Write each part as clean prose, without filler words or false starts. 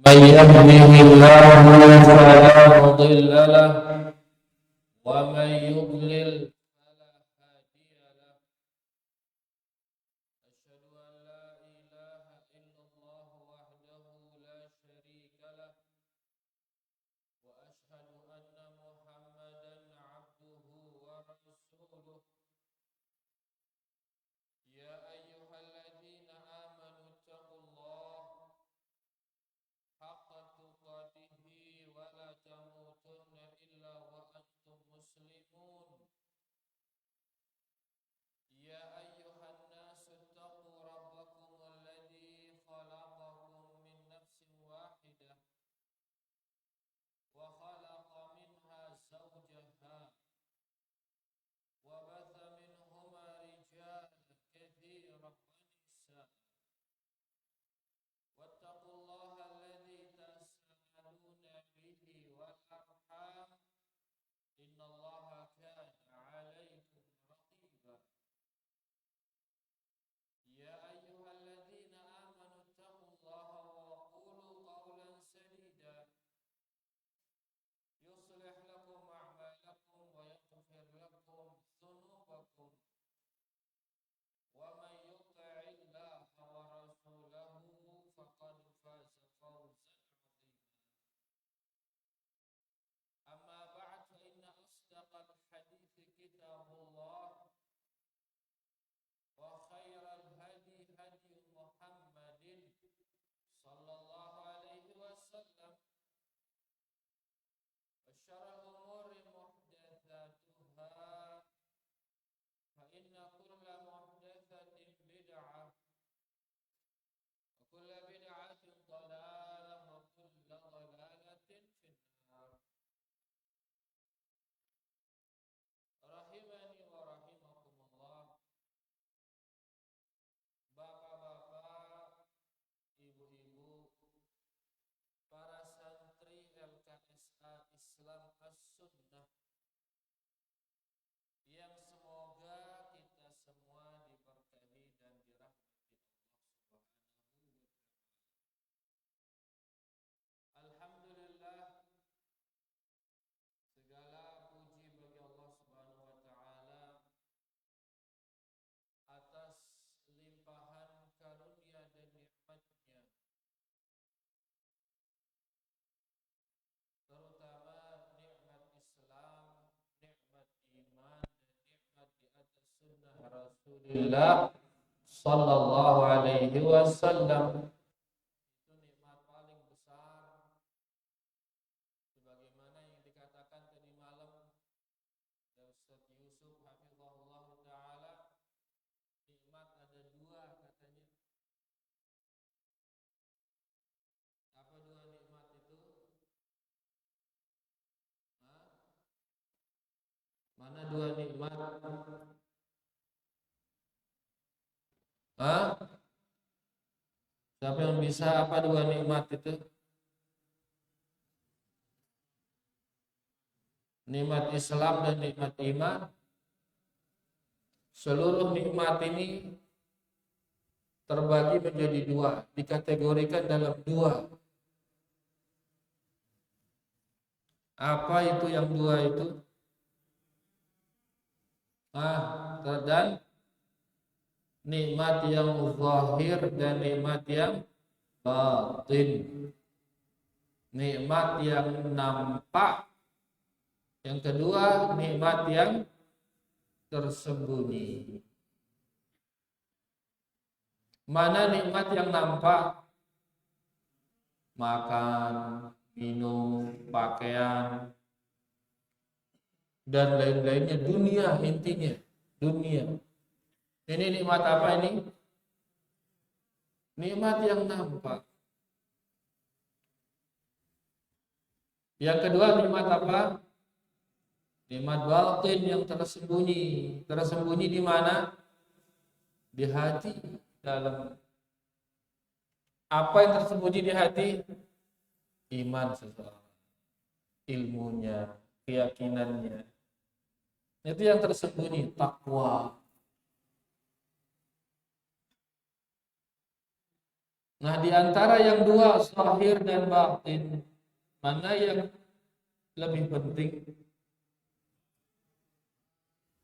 من يهده الله فلا مضل له ومن يضلل فلا هادي له. أشهد أن لا إله إلا الله وحده لا شريك له وأشهد أن محمدا عبده ورسوله. يا أيها الذين آمنوا اتقوا الله حق تقاته ولا تموتن إلا وأنتم مسلمون. يا أيها الناس اتقوا ربكم الذي خلقكم من نفس واحدة وخلق منها زوجها وبث منهما رجالا كثيرا ونساء. واتقوا الله الذي تساءلون به والأرحام إن الله كان عليكم رقيبا. يا أيها الذين آمنوا اتقوا الله وقولوا قولا سديدا يصلح لكم أعمالكم ويغفر لكم ذنوبكم ومن يطع الله ورسوله فقد فاز فوزا عظيما. أما بعد فإن أصدق الحديث كتاب الله وخير الهدي هدي محمد صلى الله عليه وسلم وشر الأمور محدثاتها فإن كل محدثة بدعة وكل بدعة ضلالة وكل ضلالة في النار. Rahimani wa rahimakumullah. Bapak-bapak, ibu-ibu, para santri LKSA Islam As-Sunnah yang semoga kita semua diberkahi dan dirahmati Allah Subhanahu wa taala. Alhamdulillah, segala puji bagi Allah Subhanahu wa taala atas limpahan karunia dan nikmat-Nya, terutama nikmat Islam, nikmat iman, dan nikmat di atas sunnah Rasulullah sallallahu alaihi wasallam. Itu nikmat paling besar, sebagaimana yang dikatakan tadi malam dari Ustaz Yusuf hafizahullah taala. Nikmat ada dua katanya. Apa dua nikmat itu? Mana dua nikmat? Siapa yang bisa apa dua nikmat itu? Nikmat Islam dan nikmat iman. Seluruh nikmat ini terbagi menjadi dua, dikategorikan dalam dua. Apa itu yang dua itu? Dan nikmat yang zahir dan nikmat yang batin. Nikmat yang nampak. Yang kedua, nikmat yang tersembunyi. Mana nikmat yang nampak? Makan, minum, pakaian, dan lain-lainnya. Dunia, intinya dunia. Ini nikmat apa ini? Nikmat yang nampak. Yang kedua, nikmat apa? Nikmat batin yang tersembunyi. Tersembunyi di mana? Di hati dalam. Apa yang tersembunyi di hati? Iman seseorang, ilmunya, keyakinannya. Itu yang tersembunyi, takwa. Nah, di antara yang dua, zahir dan batin, mana yang lebih penting?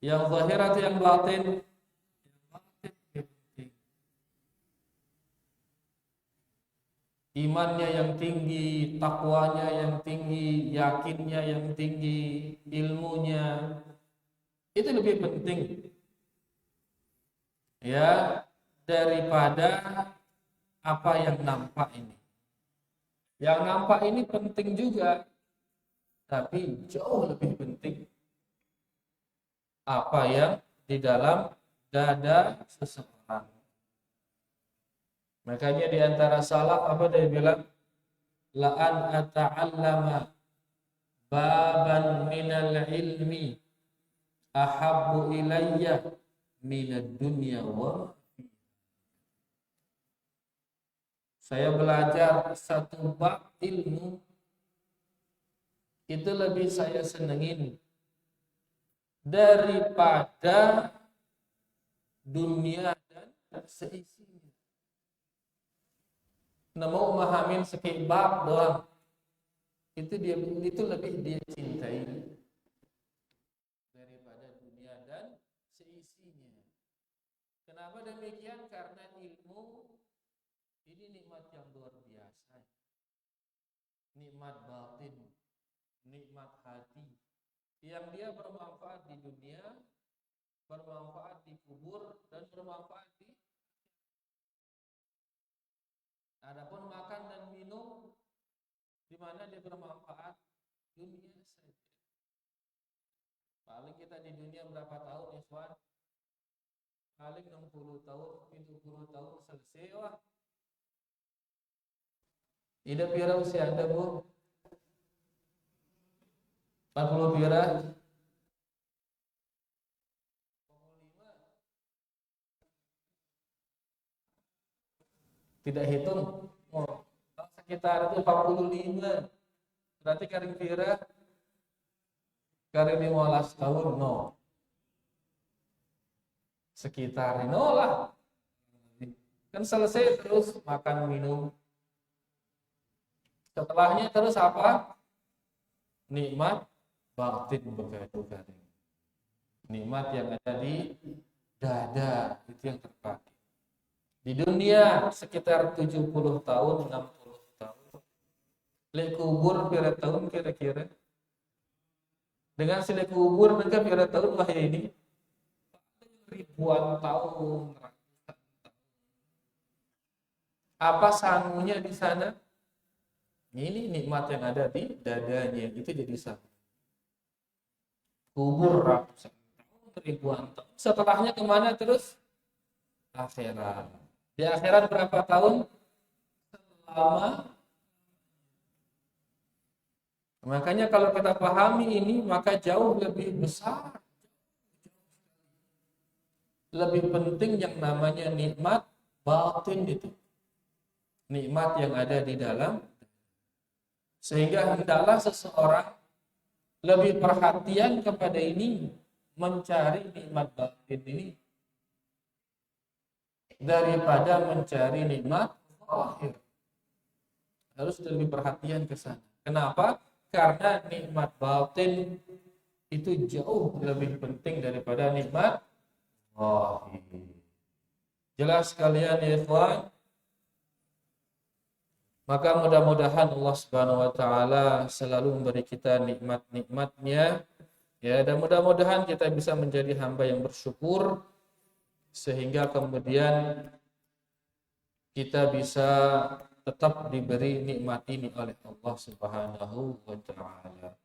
Yang zahir atau yang batin? Yang batin lebih penting. Imannya yang tinggi, takwanya yang tinggi, yakinnya yang tinggi, ilmunya itu lebih penting ya daripada apa yang nampak ini. Yang nampak ini penting juga, tapi jauh lebih penting apa yang di dalam dada seseorang. Makanya di antara salaf apa dia bilang? La an ata'allama baban minal ilmi ahabbu ilayya minad dunya wa saya belajar satu bab ilmu itu lebih saya senengin daripada dunia dan seisinya. Nah, mau memahamin sekibab doang itu lebih dia cintai daripada dunia dan seisinya. Kenapa demikian? Karena ilmu ini nikmat yang luar biasa. Nikmat batin, nikmat hati yang dia bermanfaat di dunia, bermanfaat di kubur, dan bermanfaat di adapun makan dan minum di mana dia bermanfaat dunia saja. Paling kita di dunia berapa tahun, Ikhwan? Paling 60 tahun, 70 tahun selesai wah. Hidup pira usia Anda, Bu? 40 pira? 45. Tidak hitung. Oh, sekitar itu 45. Berarti karing pira? Karing 15 tahun, no. Sekitar no lah. Kan selesai terus makan minum. Setelahnya terus apa? Nikmat batin begitu. Nikmat yang ada di dada itu yang terpakai. Di dunia sekitar 70 tahun, 60 tahun. Lek kubur pira tahun kira-kira? Dengan silek kubur mereka pira tahun wahai ini? Ribuan tahun. Apa sangunya di sana? Ini nikmat yang ada di dadanya itu jadi sangu. Kubur ratusan tahun, ribuan tahun. Setelahnya kemana terus? Akhirat. Di akhirat berapa tahun? Selama. Makanya kalau kita pahami ini maka jauh lebih besar. Lebih penting yang namanya nikmat batin itu. Nikmat yang ada di dalam. Sehingga hendaklah seseorang lebih perhatian kepada ini, mencari nikmat batin ini daripada mencari nikmat zahir. Harus lebih perhatian ke sana. Kenapa? Karena nikmat batin itu jauh lebih penting daripada nikmat zahir. Jelas sekalian ya ikhwan? Maka mudah-mudahan Allah Subhanahu wa taala selalu memberi kita nikmat-nikmatnya ya, dan mudah-mudahan kita bisa menjadi hamba yang bersyukur sehingga kemudian kita bisa tetap diberi nikmat ini oleh Allah Subhanahu wa taala.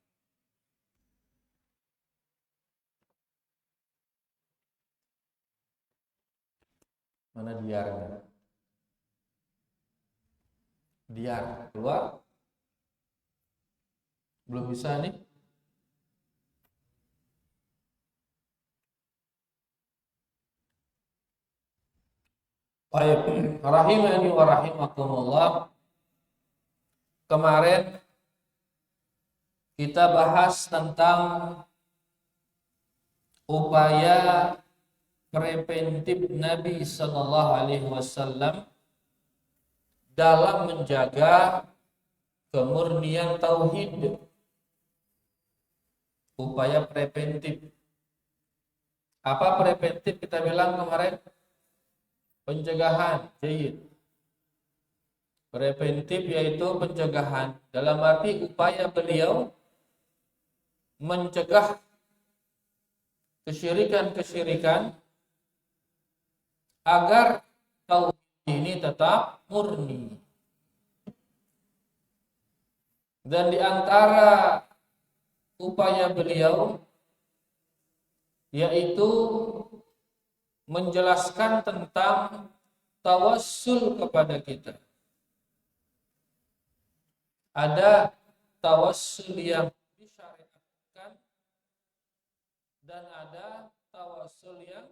Mana diarnya? Diar keluar? Belum bisa nih. Baik, rahimani wa rahimakumullah. Kemarin kita bahas tentang upaya preventif Nabi sallallahu alaihi wasallam dalam menjaga kemurnian tauhid. Upaya preventif. Apa preventif kita bilang kemarin? Pencegahan, jahit. Preventif yaitu pencegahan. Dalam arti upaya beliau mencegah kesyirikan-kesyirikan agar tauhid ini tetap murni. Dan di antara upaya beliau yaitu menjelaskan tentang tawassul kepada kita. Ada tawassul yang disyariatkan dan ada tawassul yang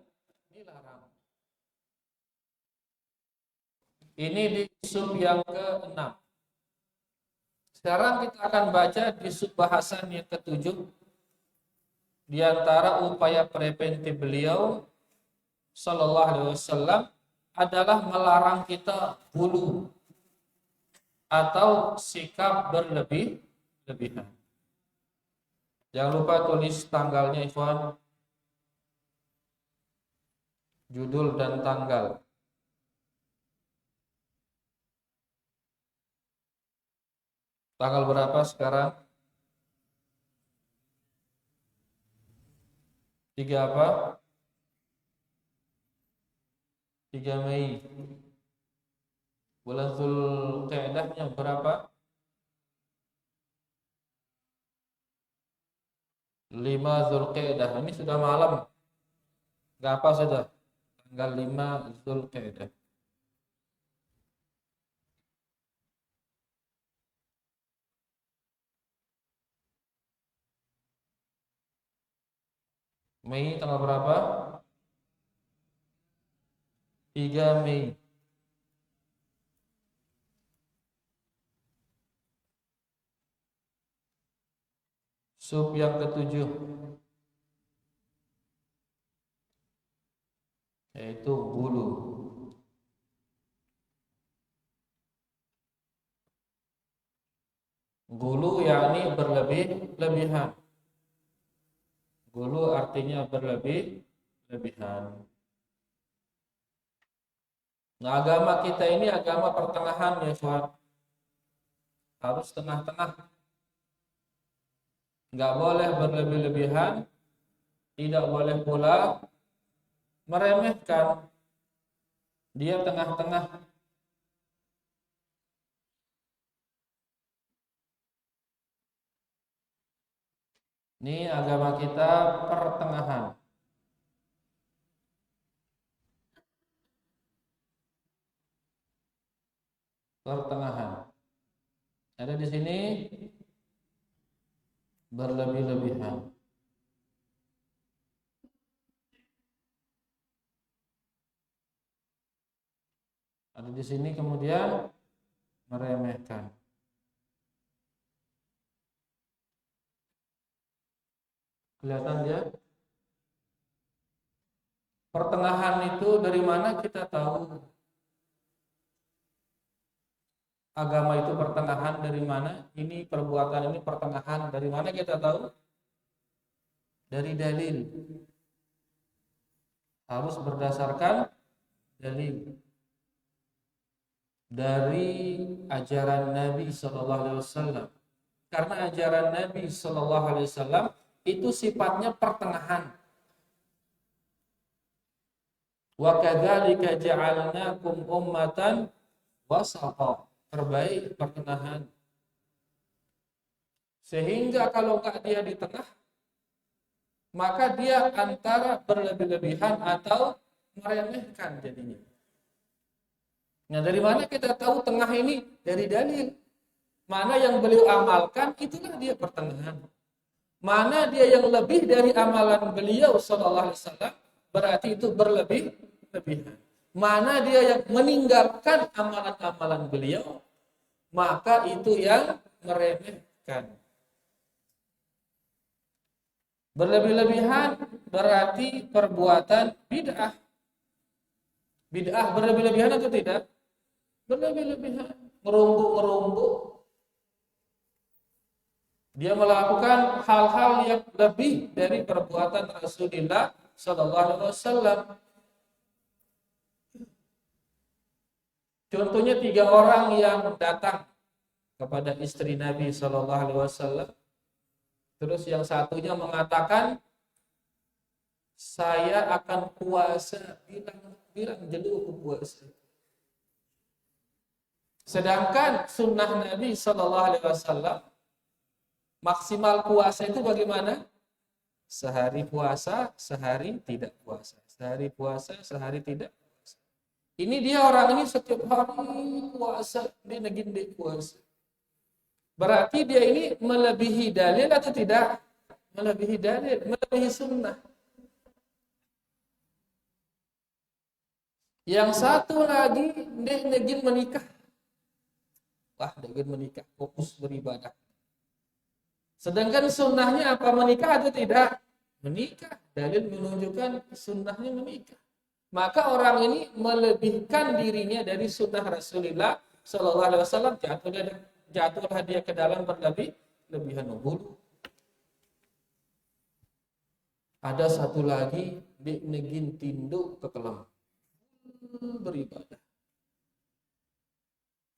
dilarang. Ini di sub yang ke-6. Sekarang kita akan baca di sub bahasan yang ke-7. Di antara upaya preventif beliau sallallahu alaihi wasallam adalah melarang kita ghulu atau sikap berlebihan. Jangan lupa tulis tanggalnya, ikhwan. Judul dan tanggal. Tanggal berapa sekarang? 3 apa? 3 Mei. Bulan Zulqa'dahnya berapa? 5 Zulqa'dah. Ini sudah malam. Enggak apa sudah. Tanggal 5 Zulqa'dah. Mei tanggal berapa? 3 Mei. Sub yang ke-7 yaitu ghulu. Ghulu yakni berlebihan. Ghulu artinya berlebihan. Nah, agama kita ini agama pertengahan ya, Sobat. Harus tengah-tengah. Enggak boleh berlebihan, tidak boleh pula meremehkan. Dia tengah-tengah. Ini agama kita pertengahan. Pertengahan. Ada di sini berlebihan. Ada di sini kemudian meremehkan. Kelihatan dia? Pertengahan itu dari mana kita tahu? Agama itu pertengahan dari mana? Ini perbuatan ini pertengahan dari mana kita tahu? Dari dalil. Harus berdasarkan dalil. Dari ajaran Nabi sallallahu alaihi wasallam. Karena ajaran Nabi sallallahu alaihi wasallam itu sifatnya pertengahan. Wa kadzalika ja'alnakum ummatan wasata. Terbaik pertengahan. Sehingga kalau enggak dia di tengah, maka dia antara berlebihan atau meremehkan jadinya. Nah, dari mana kita tahu tengah ini? Dari dalil. Mana yang beliau amalkan, itulah dia pertengahan. Mana dia yang lebih dari amalan beliau sallallahu alaihi wasallam, berarti itu berlebihan. Mana dia yang meninggalkan amalan-amalan beliau, maka itu yang meremehkan. Berlebihan berarti perbuatan bid'ah. Bid'ah berlebihan atau tidak? berlebih-lebihan, merumbuk-merumbuk. Dia melakukan hal-hal yang lebih dari perbuatan Rasulullah Sallallahu Alaihi Wasallam. Contohnya 3 orang yang datang kepada istri Nabi Sallallahu Alaihi Wasallam. Terus yang satunya mengatakan, saya akan puasa, bilang jenuh puasa. Sedangkan sunnah Nabi Sallallahu Alaihi Wasallam maksimal puasa itu bagaimana? Sehari puasa, sehari tidak puasa. Sehari puasa, sehari tidak puasa. Ini dia orang ini setiap hari puasa, dia negin puasa. Berarti dia ini melebihi dalil atau tidak? Melebihi dalil, melebihi sunnah. Yang satu lagi, dia negin menikah. Wah, negin menikah, fokus beribadah. Sedangkan sunnahnya apa, menikah atau tidak? Menikah. Dalil menunjukkan sunnahnya menikah. Maka orang ini melebihkan dirinya dari sunnah Rasulullah Sallallahu Alaihi Wasallam, jatuhlah dia ke dalam berlebihan hulu. Ada satu lagi, dia negin tinduk ke kelam. Beribadah.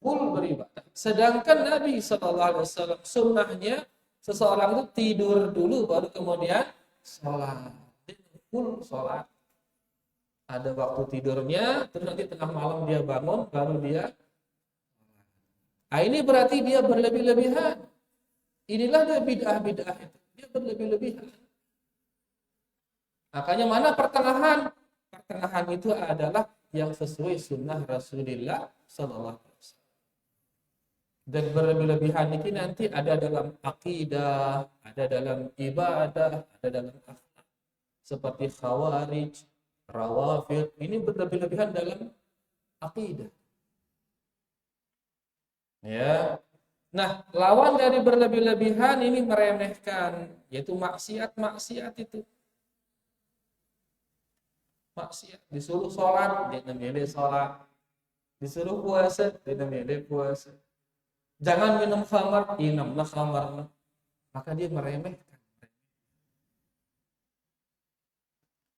Full beribadah. Sedangkan Nabi Sallallahu Alaihi Wasallam sunnahnya seseorang itu tidur dulu baru kemudian sholat. Full sholat. Ada waktu tidurnya, terus nanti tengah malam dia bangun, baru dia. Nah, ini berarti dia berlebih-lebihan. Inilah dia bid'ah-bid'ah itu. Dia berlebih-lebihan. Makanya mana pertengahan? Pertengahan itu adalah yang sesuai sunnah Rasulullah Sallallahu Alaihi Wasallam. Dan berlebih-lebihan ini nanti ada dalam akidah, ada dalam ibadah, ada dalam akhlak. Seperti Khawarij, Rawafid, ini berlebih-lebihan dalam akidah. Ya. Nah, lawan dari berlebih-lebihan ini meremehkan, yaitu maksiat itu. Maksiat, disuruh sholat, dia namanya sholat. Disuruh puasa, dia namanya puasa. Jangan minum khamar, minumlah khamar. Maka dia meremehkan.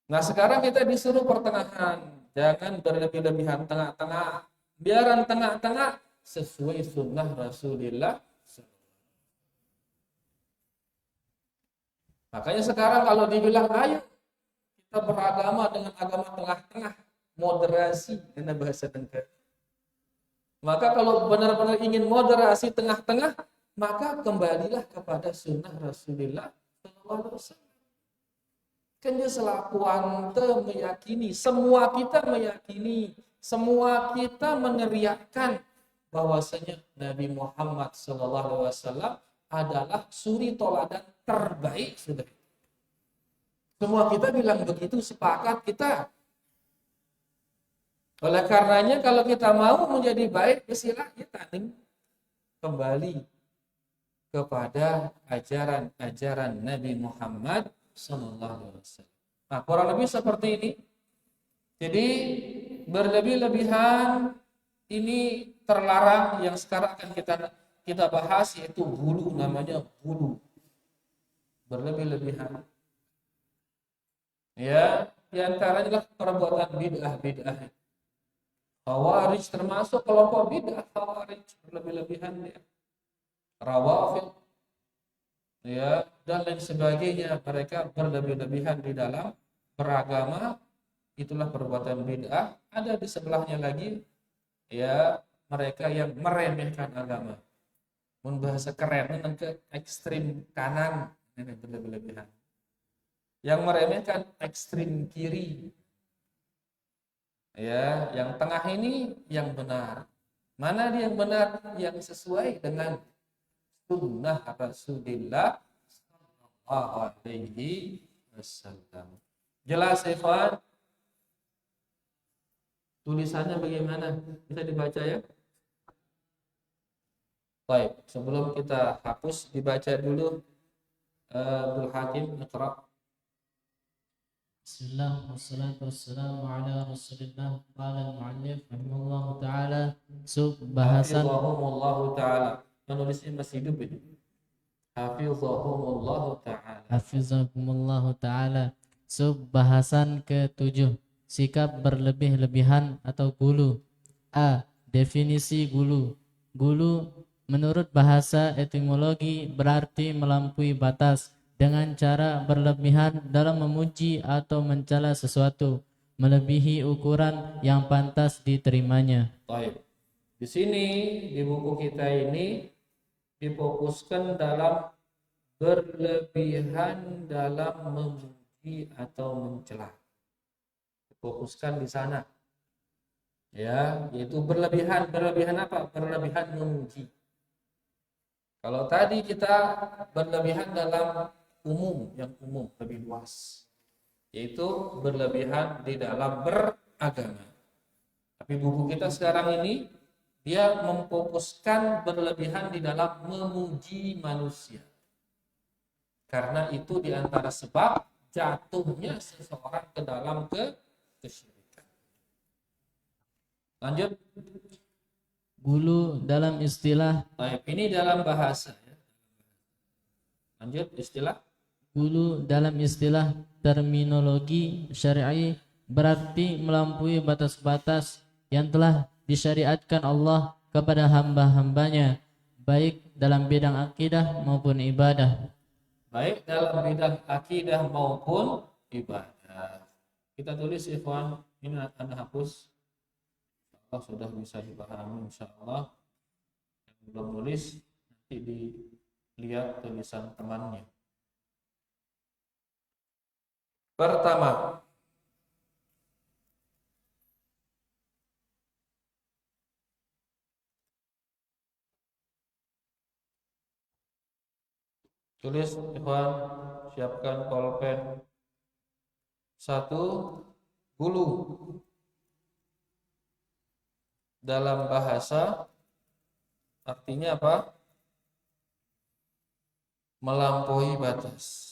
Nah, sekarang kita disuruh pertengahan. Jangan berlebih-lebihan, tengah-tengah. Biaran tengah-tengah sesuai sunnah Rasulullah. Makanya sekarang kalau dibilang, ayo kita beragama dengan agama tengah-tengah, moderasi, karena bahasa tengah. Maka kalau benar-benar ingin moderasi tengah-tengah, maka kembalilah kepada sunnah Rasulullah SAW. Kan dia selaku anta meyakini, semua kita meyakini, semua kita meneriakkan bahwasanya Nabi Muhammad SAW adalah suri toladan terbaik sudah. Semua kita bilang begitu, sepakat kita. Oleh karenanya kalau kita mau menjadi baik, silahkan kembali kepada ajaran-ajaran Nabi Muhammad Sallallahu Alaihi Wasallam. Nah, kurang lebih seperti ini. Jadi berlebih-lebihan ini terlarang. Yang sekarang akan kita bahas yaitu hulu, namanya hulu. Berlebih-lebihan. Ya, di antaranya adalah perbuatan bid'ah. Khawarij termasuk kelompok bid'ah Khawarij, berlebih-lebihan dia. Rawafid, ya, dan lain sebagainya, mereka berlebih-lebihan di dalam beragama. Itulah perbuatan bid'ah. Ada di sebelahnya lagi, ya, mereka yang meremehkan agama, membahasa keren dan ke ekstrim kanan, ini berlebih-lebihan. Yang meremehkan ekstrim kiri, ya, yang tengah ini yang benar. Mana dia yang benar? Yang sesuai dengan sunnah Rasulullah Sallallahu Alaihi Wasallam. Jelas, ikhwan? Tulisannya bagaimana? Bisa dibaca ya? Baik, sebelum kita hapus, dibaca dulu. Abdul Hakim, iqra. Bismillah wassalatu wassalamu ala Rasulillah. Qala al-mu'allif rahimahullahu taala bahasan Hafizahumullahu ta'ala. Penulisnya masih hidup ini. Hafizahumullahu ta'ala. hafizakumullahu taala. Bahasan ke-7, sikap berlebih-lebihan atau gulu. A. Definisi gulu. Gulu menurut bahasa etimologi berarti melampaui batas dengan cara berlebihan dalam memuji atau mencela sesuatu, melebihi ukuran yang pantas diterimanya. Baik. Di sini di buku kita ini difokuskan dalam berlebihan dalam memuji atau mencela. Difokuskan di sana. Ya, yaitu berlebihan apa? Berlebihan memuji. Kalau tadi kita berlebihan dalam yang umum lebih luas, yaitu berlebihan di dalam beragama. Tapi buku kita sekarang ini dia memfokuskan berlebihan di dalam memuji manusia, karena itu diantara sebab jatuhnya seseorang ke dalam kesyirikan. Lanjut. Gulu dalam istilah. Baik, ini dalam bahasa. Lanjut istilah. Gulu dalam istilah terminologi syar'i berarti melampaui batas-batas yang telah disyariatkan Allah kepada hamba-hambanya, baik dalam bidang akidah maupun ibadah. Baik dalam bidang akidah maupun ibadah. Kita tulis ikhwan, ini Anda hapus. Allah sudah bisa dipahami insyaallah. Yang belum nulis nanti dilihat tulisan temannya. Pertama, tulis ikhwan, siapkan pulpen. 1. Gulu dalam bahasa artinya apa? Melampaui batas.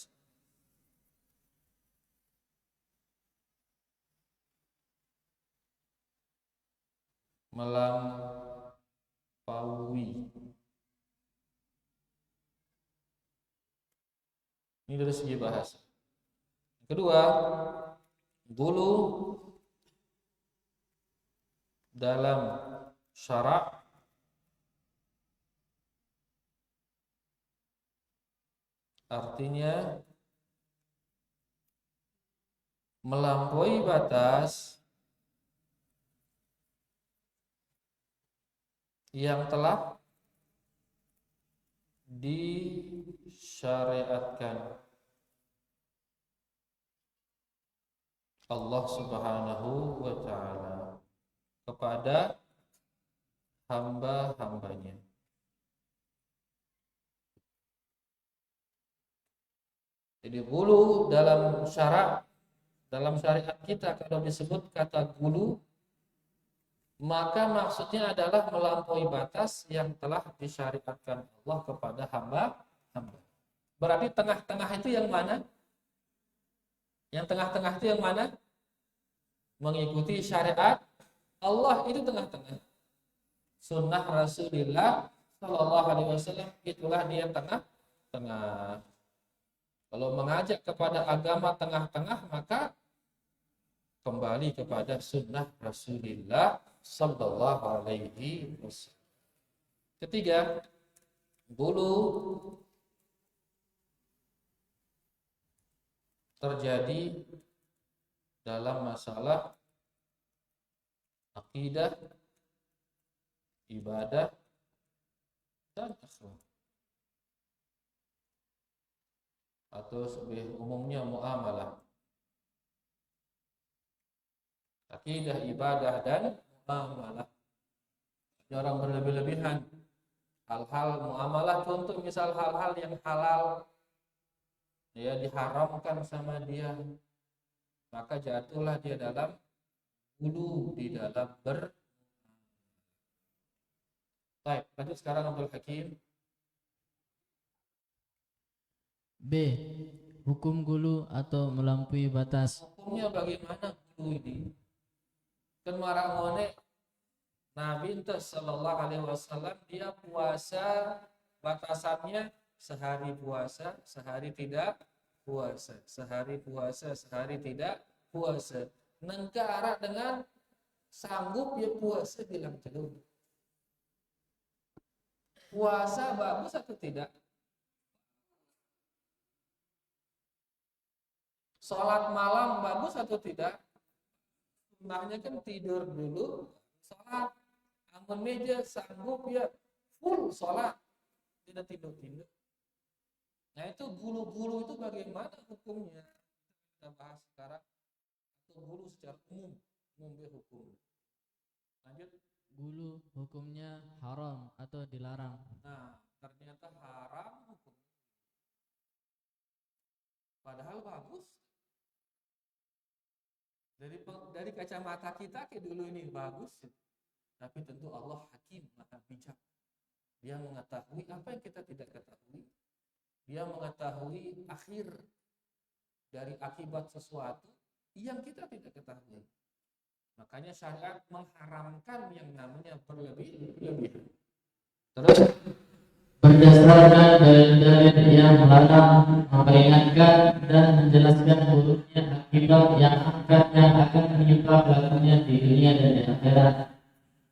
Melampaui. Ini dari segi bahasa. Kedua, gulu dalam syarak artinya melampaui batas yang telah disyariatkan Allah Subhanahu wa ta'ala kepada hamba-hambanya. Jadi gulu dalam syariat kita, kalau disebut kata gulu, maka maksudnya adalah melampaui batas yang telah disyariatkan Allah kepada hamba-hamba. Berarti tengah-tengah itu yang mana? Yang tengah-tengah itu yang mana? Mengikuti syariat Allah, itu tengah-tengah. Sunnah Rasulullah Shallallahu Alaihi Wasallam, itulah dia tengah-tengah. Kalau mengajak kepada agama tengah-tengah, maka kembali kepada sunnah Rasulullah Sallallahu Alaihi Wasallam. Ketiga, gulu terjadi dalam masalah akidah, ibadah, dan akhlak, atau lebih umumnya muamalah. Akidah, ibadah, dan muamalah. Orang berlebih-lebihan. Hal-hal muamalah, contoh misal hal-hal yang halal, dia diharamkan sama dia, maka jatuhlah dia dalam gulu di dalam Baik, lanjut sekarang Abdul Hakim. B. Hukum gulu atau melampaui batas. Hukumnya bagaimana gulu ini? Kan marangone Nabi sallallahu alaihi wasallam dia puasa batasannya sehari puasa, sehari tidak puasa, sehari puasa, sehari tidak puasa. Nengkara dengan sanggup ya puasa bilang celuk. Puasa bagus atau tidak? Sholat malam bagus atau tidak? Sunnahnya kan tidur dulu, sholat. Amun meja sanggup ya full sholat, tidak tidur-tidur. Nah itu gulu-gulu itu bagaimana hukumnya? Kita bahas sekarang. Atau gulu secara umum hukum. Lanjut. Gulu hukumnya haram atau dilarang. Nah ternyata haram hukum. Padahal bagus. Dari kacamata kita kayak dulu ini bagus. Tapi tentu Allah hakim, maha bijak. Dia mengetahui apa yang kita tidak ketahui. Dia mengetahui akhir dari akibat sesuatu yang kita tidak ketahui. Makanya syariat mengharamkan yang namanya berlebih-lebihan. Terus berdasarkan dalil-dalil yang melarang, memperingatkan dan menjelaskan buruknya akibat yang akan menimpa pelakunya di dunia dan di akhirat.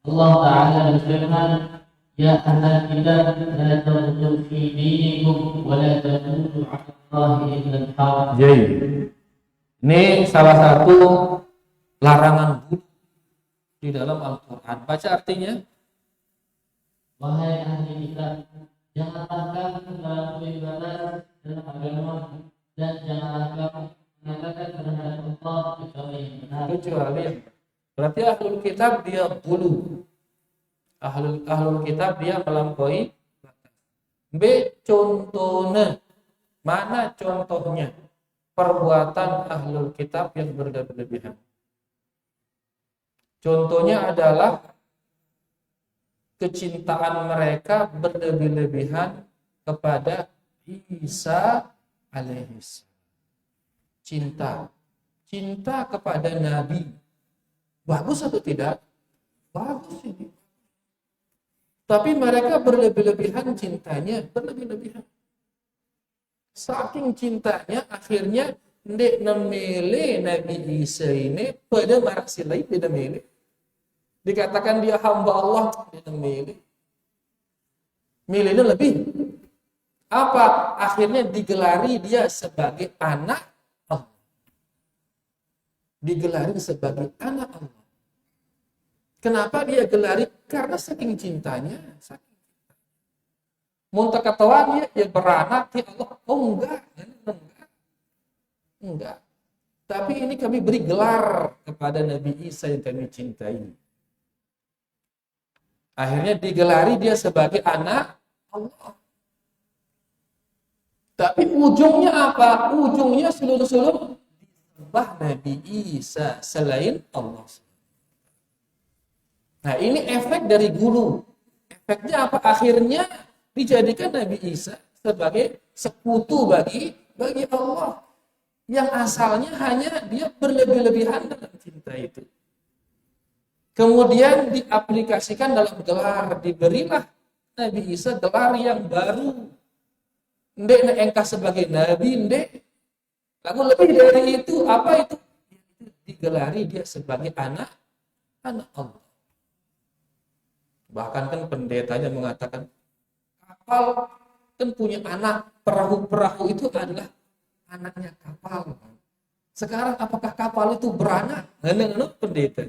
Allah Ta'ala berfirman, Ya ahlal kitab, la taghlu fi dinikum wa la taqulu 'ala Allahi illa al-haq. Ini salah satu larangan gulu di dalam Al-Quran. Baca artinya. Wahai ahli kitab, janganlah kamu melampaui batas dalam agama dan janganlah kamu mengatakan terhadap Allah kecuali yang benar. Kecuali yang berarti ahlul kitab dia gulu. Ahlul kitab dia melampaui batas. B. Contohnya. Mana contohnya? Perbuatan ahlul kitab yang berlebihan. Contohnya adalah kecintaan mereka berlebih-lebihan kepada Isa alaihissalam. Cinta kepada Nabi. Bagus atau tidak? Bagus ini. Tapi mereka berlebih-lebihan cintanya, berlebih-lebihan. Saking cintanya akhirnya ndek nemele Nabi Isa ini pada marah silai tidak memilih. Dikatakan dia hamba Allah, dia memilih. Milihnya lebih. Apa? Akhirnya digelari dia sebagai anak Allah. Digelari sebagai anak Allah. Kenapa dia gelari? Karena saking cintanya. Muntah ketawa dia beranak ya Allah. Oh enggak. Tapi ini kami beri gelar kepada Nabi Isa yang kami cintai. Akhirnya digelari dia sebagai anak Allah. Tapi ujungnya apa? Ujungnya seluruh disembah Nabi Isa selain Allah. Nah ini efek dari gulu. Efeknya apa? Akhirnya dijadikan Nabi Isa sebagai sekutu bagi Allah. Yang asalnya hanya dia berlebih-lebihan dalam cinta itu. Kemudian diaplikasikan dalam gelar. Diberilah Nabi Isa gelar yang baru. Ndek engkau sebagai Nabi, ndek. Lalu lebih dari itu, apa itu? Digelari dia sebagai anak Allah. Bahkan kan pendetanya mengatakan, kapal kan punya anak, perahu-perahu itu adalah anaknya kapal. Sekarang apakah kapal itu beranak? Nah, pendeta.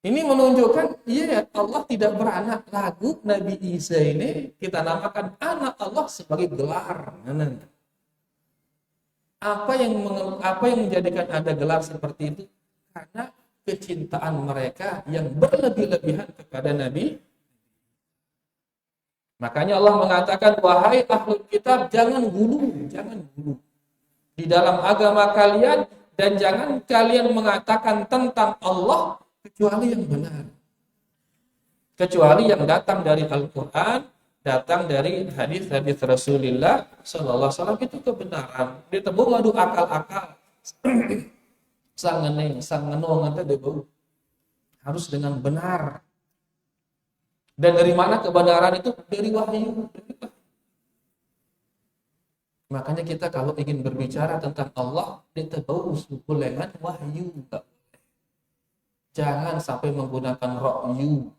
Ini menunjukkan, iya Allah tidak beranak. Lagu Nabi Isa ini kita namakan anak Allah sebagai gelar. Apa yang menjadikan ada gelar seperti itu? Karena kecintaan mereka yang berlebih-lebihan kepada Nabi. Makanya Allah mengatakan, wahai ahlul kitab, jangan gulu di dalam agama kalian, dan jangan kalian mengatakan tentang Allah kecuali yang benar. Kecuali yang datang dari Al-Quran datang dari hadis-hadis Rasulullah sallallahu alaihi wasallam itu kebenaran. Dia tebung ngadu akal-akal. Sang ngeneng, sang ngenong teh deubeuh. Harus dengan benar. Dan dari mana kebenaran itu? Dari wahyu. Makanya kita kalau ingin berbicara tentang Allah, kita tahu dengan wahyu. Jangan sampai menggunakan ra'yu,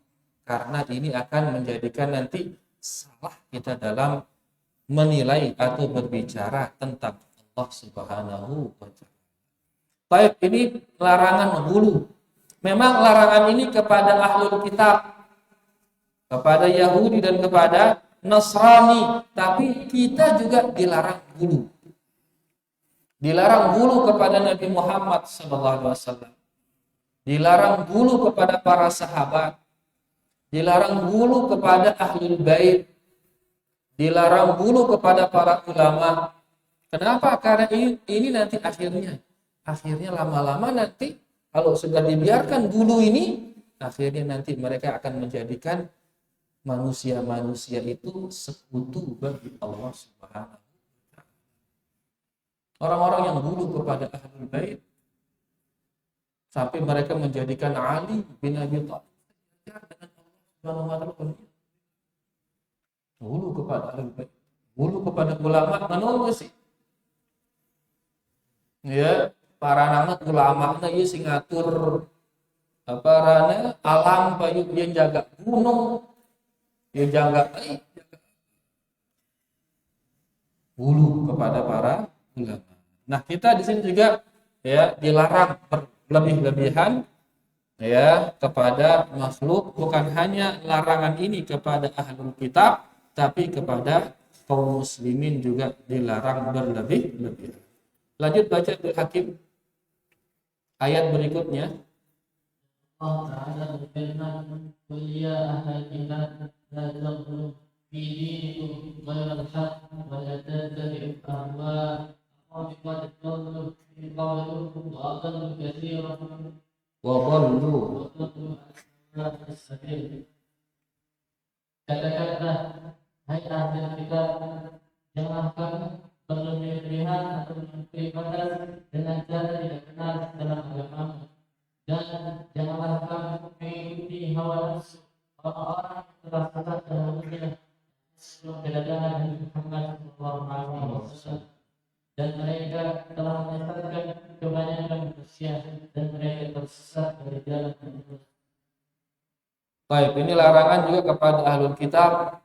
karena ini akan menjadikan nanti salah kita dalam menilai atau berbicara tentang Allah Subhanahu wa ta'ala. Baik, ini larangan hulu. Memang larangan ini kepada ahlul kitab, kepada Yahudi dan kepada Nasrani, tapi kita juga dilarang hulu. Dilarang hulu kepada Nabi Muhammad SAW. Dilarang hulu kepada para sahabat. Dilarang hulu kepada ahlul bait. Dilarang hulu kepada para ulama. Kenapa? Karena ini nanti akhirnya lama-lama nanti kalau sudah dibiarkan hulu ini, akhirnya nanti mereka akan menjadikan manusia-manusia itu sekutu bagi Allah Subhanahu wa ta'ala. Orang-orang yang hulu kepada ahlul bait sampai mereka menjadikan Ali bin Abi Thalib dengan Allah Subhanahu wa ta'ala. Hulu kepada ahlul bait, hulu kepada ulama, manono sih. Ya, para anak ulama na ieu sing ngatur aparana alam payu yang jaga gunung, yang jaga hulu kepada para ulama. Nah, kita di sini juga ya dilarang berlebih-lebihan ya kepada makhluk, bukan hanya larangan ini kepada ahlul kitab, tapi kepada kaum muslimin juga dilarang berlebih-lebihan. Lanjut baca Hakim ayat berikutnya. Allah Ta'ala berfirman, "Qul ya ahlal kitab la taghlu fi dinikum ghayra al-haqq wa la tattabi'u ahwa'a qaumin qad dallu min qablikum wa adallu katsiran Wa dhallu. Katakanlah, hai ahli kitab, jangan kamu berlebihan atau memberi batas dengan cara tidak benar dalam agamamu, dan janganlah kamu mengikuti hawa nafsu orang-orang yang telah sesat dahulunya sebelum kedatangan Nabi Muhammad SAW, dan mereka telah menyesatkan kebanyakan manusia, dan mereka tersesat dari jalan Allah. Baik, ini larangan juga kepada ahlul kitab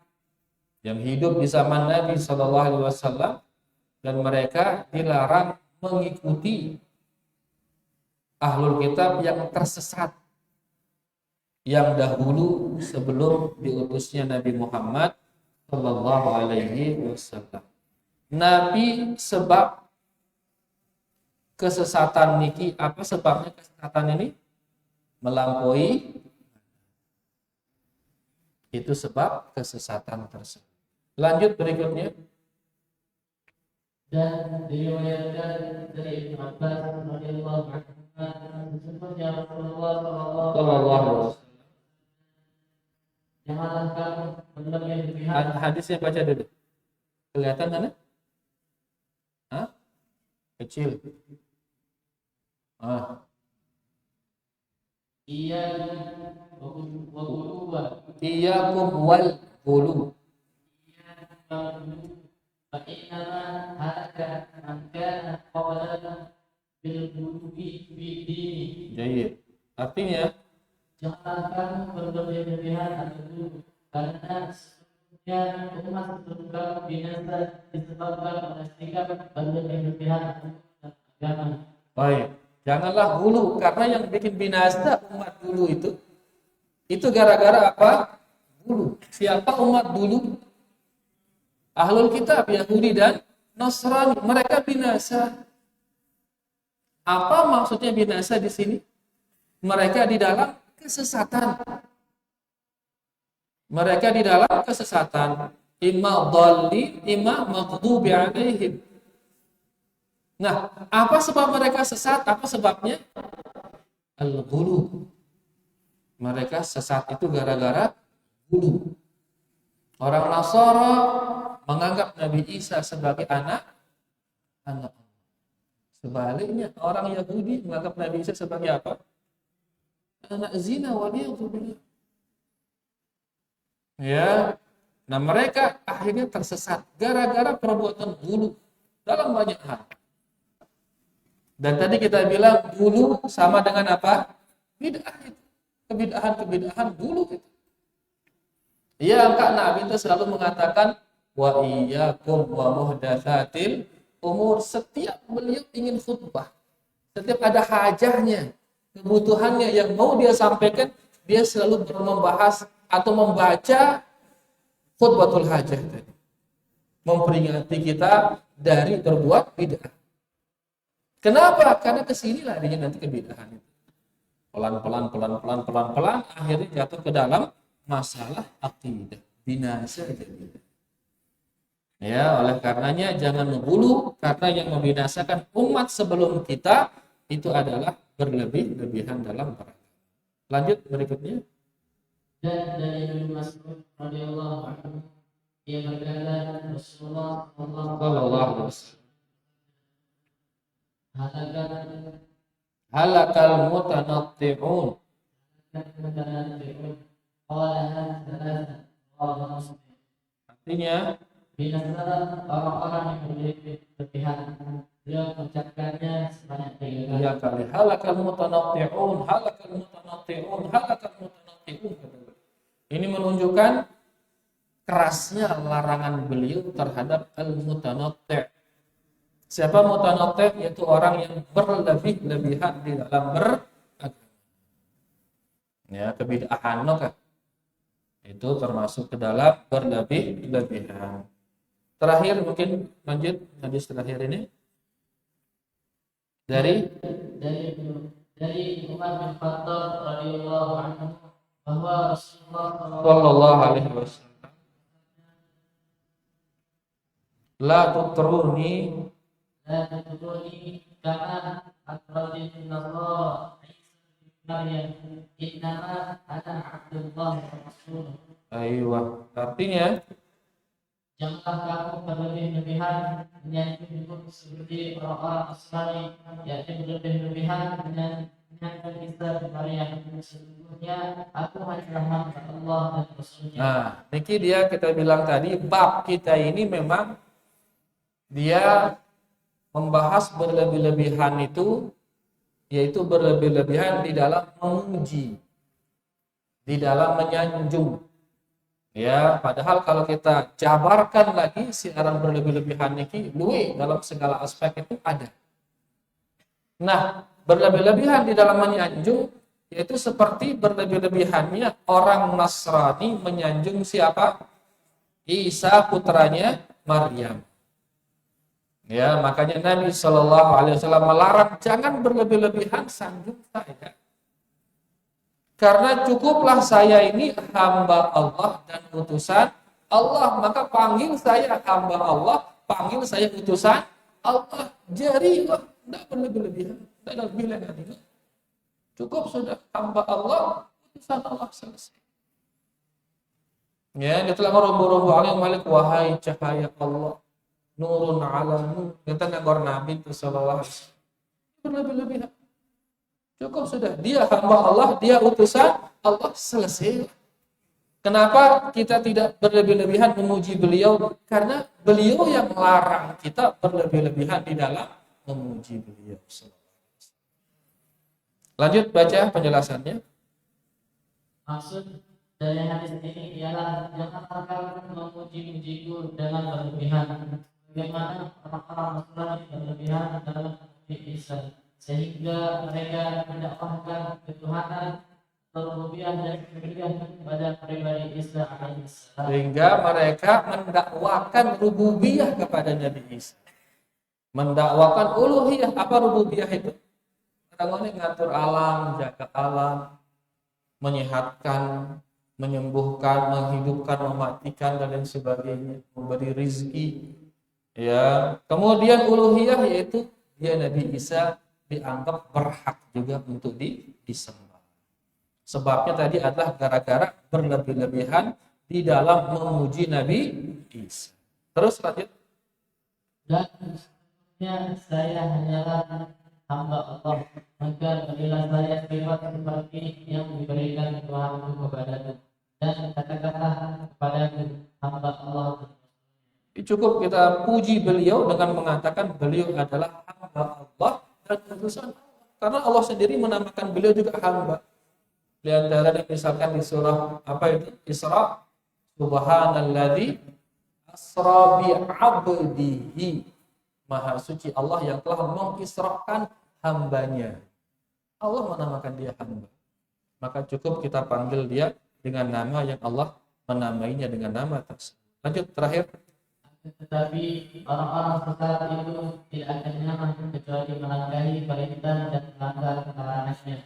yang hidup di zaman Nabi SAW, dan mereka dilarang mengikuti ahlul kitab yang tersesat yang dahulu sebelum diutusnya Nabi Muhammad SAW. Nabi sebab kesesatan niki, apa sebabnya kesesatan ini? Melampaui, itu sebab kesesatan tersebut. Lanjut berikutnya. Dan diriwayatkan dari Ibnu Abbas radhiyallahu anhu, sesungguhnya Rasulullah sallallahu alaihi wasallam, janganlah kamu berlebihan. Hadisnya baca dulu. Kelihatan mana? Hah? Kecil. Iyyakum wal ghulu. Fa'inama halaka man kana qawlana bil ghuluwi fi dini. Jayid. Artinya Janganlah kamu berlebihan atau dulu, karena sesungguhnya umat sebelum kamu binasa disebabkan oleh sikap berlebihan atau agama. baik. Janganlah hulu, karena yang bikin binasa umat dulu itu gara-gara apa? Hulu. Siapa umat dulu? Ahlul kitab Yahudi dan Nasrani, mereka binasa. Apa maksudnya binasa di sini? Mereka di dalam kesesatan. Mereka di dalam kesesatan. Imma dhalin, imma maghdubi alaihim. Nah, apa sebab mereka sesat? Apa sebabnya? Al-ghulu. Mereka sesat itu gara-gara ghulu. Orang Nasara menganggap Nabi Isa sebagai anak Allah. Sebaliknya orang Yahudi menganggap Nabi Isa sebagai apa? Anak zina, waliyadzubillah. Ya. Nah, mereka akhirnya tersesat gara-gara perbuatan dulu dalam banyak hal. Dan tadi kita bilang dulu sama dengan apa? Bid'ah itu. Kebid'ahan dulu itu. Iya, Kak, Nabi itu selalu mengatakan wa iyyakum wa muhdatsatil umur. Setiap beliau ingin khutbah, setiap ada hajahnya, kebutuhannya yang mau dia sampaikan, dia selalu membahas atau membaca khutbatul hajah tadi. Memperingati kita dari berbuat bid'ah. Kenapa? Karena kesini larinya nanti kebid'ahan itu. Pelan-pelan akhirnya jatuh ke dalam masalah akidah, binasa jadi. Ya, oleh karenanya jangan menghulu, karena yang membinasakan umat sebelum kita itu adalah berlebih-lebihan dalam beragama. Lanjut berikutnya. Dan dari Ibnu Mas'ud radhiyallahu anhu, dia berkata, Rasulullah Sallallahu alaihi wasallam, halakal halakal mutanatti'un. Artinya binasa orang-orang yang berlebihan. Beliau mengucapkannya sebanyak 3 kali. ya kali halakal mutanatti'un, halakal mutanatti'un, halakal mutanatti'un. Ini menunjukkan kerasnya larangan beliau terhadap al-mutanatti'. Siapa mutanatti'? Yaitu orang yang berlebih-lebihan di dalam beragama. Ya, kebid'ahan kan. Itu termasuk ke dalam berlebih-lebihan. Terakhir mungkin lanjut hadis terakhir ini dari Umar bin Khattab radhiyallahu anhu bahwa Rasulullah sallallahu alaihi wasallam, la tutruni kama atradin nasara Maryam innama ana Abdullah wa rasuluh. aywa. Artinya Janganlah kamu berlebih-lebihan menyanjung seperti orang-orang Nasrani, yakni berlebih-lebihan menyanjung Isa bin Maryam. Sesungguhnya aku hanyalah hamba Allah dan Rasulnya. nah, niki dia kita bilang tadi bab kita ini memang dia membahas berlebih-lebihan itu, yaitu berlebih-lebihan di dalam memuji, di dalam menyanjung. Ya, padahal kalau kita jabarkan lagi siaran berlebih-lebihan niki luwe dalam segala aspek itu ada. Nah, berlebih-lebihan di dalam menyanjung yaitu seperti berlebih-lebihannya orang Nasrani menyanjung siapa? Isa putranya Maryam. Ya, makanya Nabi Shallallahu Alaihi Wasallam melarang jangan berlebih-lebihan sanjung saya. Karena cukuplah saya ini hamba Allah dan utusan Allah, maka panggil saya hamba Allah, panggil saya utusan Allah. Jadi tidak berlebih-lebihan, tidak ada bilangan ini. Cukup sudah hamba Allah, utusan Allah, selesai. Ya, dia telah merumbu-rumbu angin malik, wahai cahaya Allah, nurun ala nur. Kita negor Nabi sallallahu alaihi wasallam. Berlebih-lebihan. Cukup sudah, dia hamba Allah, dia utusan Allah, selesai. Kenapa kita tidak berlebih-lebihan memuji beliau? Karena beliau yang melarang kita berlebih-lebihan di dalam memuji beliau. Lanjut baca penjelasannya. Maksud dari hadis ini ialah janganlah kamu memuji-mujiku dengan berlebihan. Bagaimana orang-orang Nasrani berlebihan dalam memuji Isa, sehingga mereka mendakwahkan ketuhanan rububiyah dan uluhiyah kepada pribadi Isa alaihissalam. Sehingga mereka mendakwakan rububiyah kepada Nabi Isa. Mendakwakan uluhiyah. Apa rububiyah itu? Orang-orang ngatur alam, jaga alam, menyehatkan, menyembuhkan, menghidupkan, mematikan dan lain sebagainya, memberi rizki. Ya, kemudian uluhiyah yaitu dia Nabi Isa dianggap berhak juga untuk disembah. Sebabnya tadi adalah gara-gara berlebih-lebihan di dalam memuji Nabi Isa. Terus lanjut. Dan sesungguhnya saya hanyalah hamba Allah, maka berilah saya sifat seperti yang diberikan Tuhanku kepadaku, dan kata-kata kepadaku, hamba Allah. Cukup kita puji beliau dengan mengatakan beliau adalah hamba Allah dan utusan Allah. Karena Allah sendiri menamakan beliau juga hamba. Di antaranya misalkan di surah apa itu? Isra, subhanalladzi asra bi 'abdihi. Maha suci Allah yang telah mengisrakan hambanya. Allah menamakan dia hamba. Maka cukup kita panggil dia dengan nama yang Allah menamainya dengan nama tersebut. Lanjut terakhir. Tetapi orang-orang sesat itu tidak akan nyaman kecuali melangkahi perintah dan melanggar larangannya.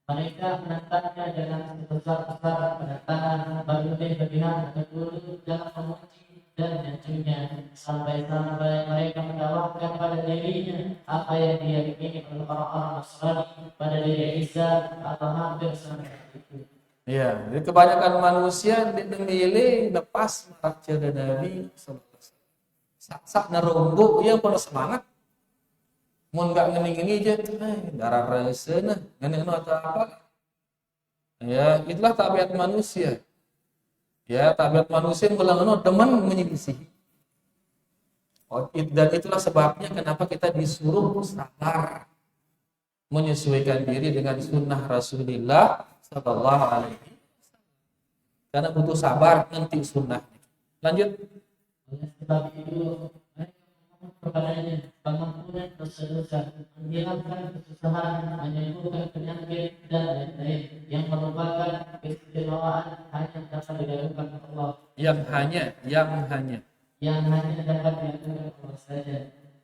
Mereka menentangnya dengan sebesar-besar kedatangan berlebih-lebihan atau dulu dalam memuji dan menyanjungnya, sampai-sampai mereka mendakwahkan pada dirinya apa yang diyakini oleh orang-orang Nasrani pada diri Isa atau hampir sama itu. Ya, jadi kebanyakan manusia memilih lepas marak jaga Nabi sallallahu alaihi wasallam. Sak-sak narumbu yang pada semangat. Mun enggak ngeni-ngeni aja, darah resena, ngeni atau apa? Ya, itulah tabiat manusia. Ya, tabiat manusia yang demen menyelisih. Dan itulah sebabnya kenapa kita disuruh sabar menyesuaikan diri dengan sunnah Rasulullah sallallahu alaihi wasallam. Karena butuh sabar nanti sunnah. Lanjut. Oleh sebab itu, mereka memohon kepadanya pengampunan dosa-dosa, menghilangkan kesusahan, menyembuhkan penyakit dan lain-lain yang merupakan keistimewaan hanya dapat dilakukan Allah. Yang hanya dapat dilakukan Allah saja.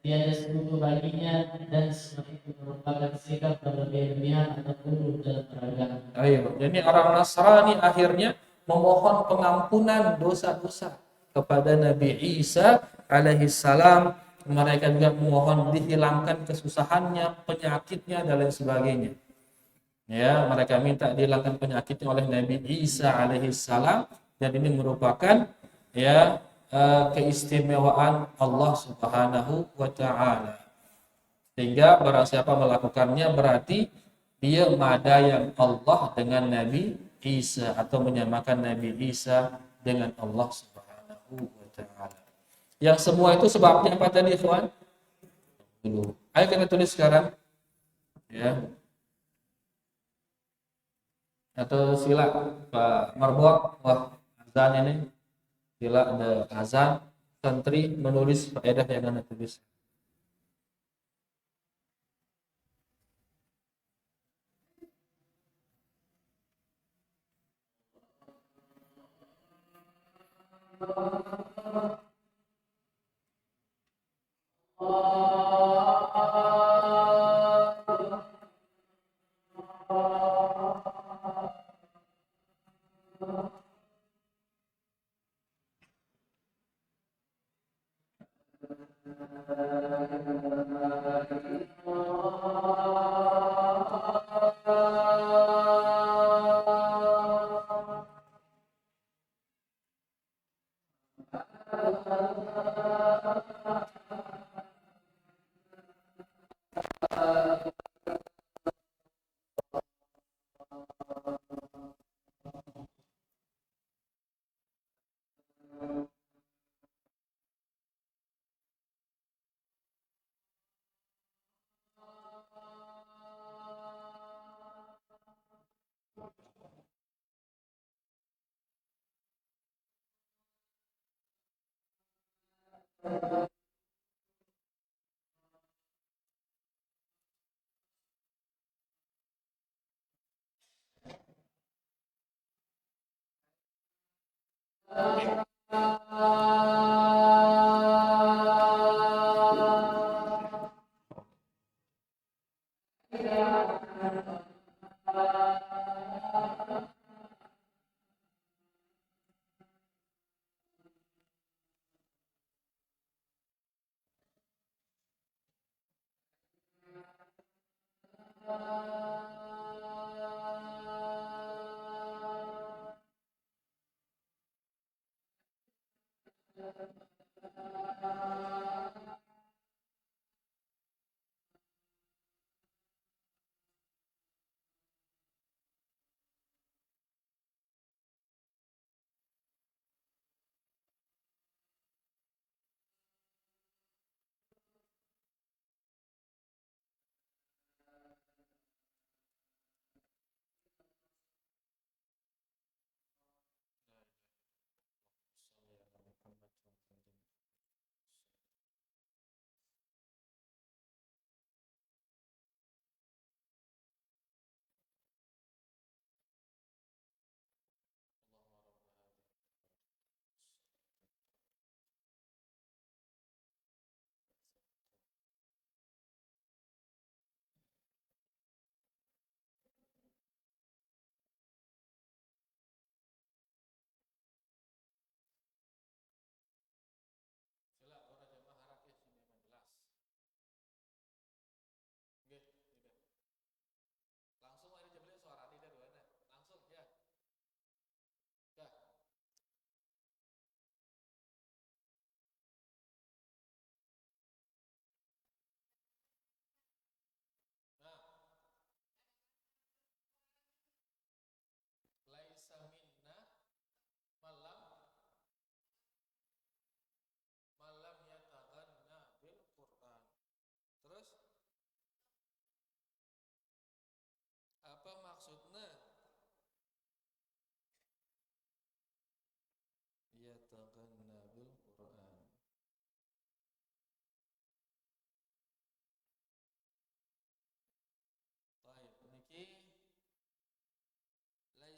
Tiada sekutu baginya, dan semua itu merupakan sikap berlebih-lebihan atau buruk dalam beragama. Ayo, jadi orang Nasrani akhirnya memohon pengampunan dosa-dosa kepada Nabi Isa alaihi salam. Mereka juga memohon dihilangkan kesusahannya, penyakitnya dan lain sebagainya. Ya, mereka minta dihilangkan penyakitnya oleh Nabi Isa alaihi salam, dan ini merupakan ya keistimewaan Allah Subhanahu wa taala. Sehingga barang siapa melakukannya berarti dia madayang Allah dengan Nabi Isa atau menyamakan Nabi Isa dengan Allah Subhanahu wa taala. Yang semua itu sebabnya apa tadi, ikhwan? Dulu. Ayo kita tulis sekarang. Ya. Atau sila Pak Marbok, wah azan ini. Sila ada azan, santri menulis faedah yang Anda tulis.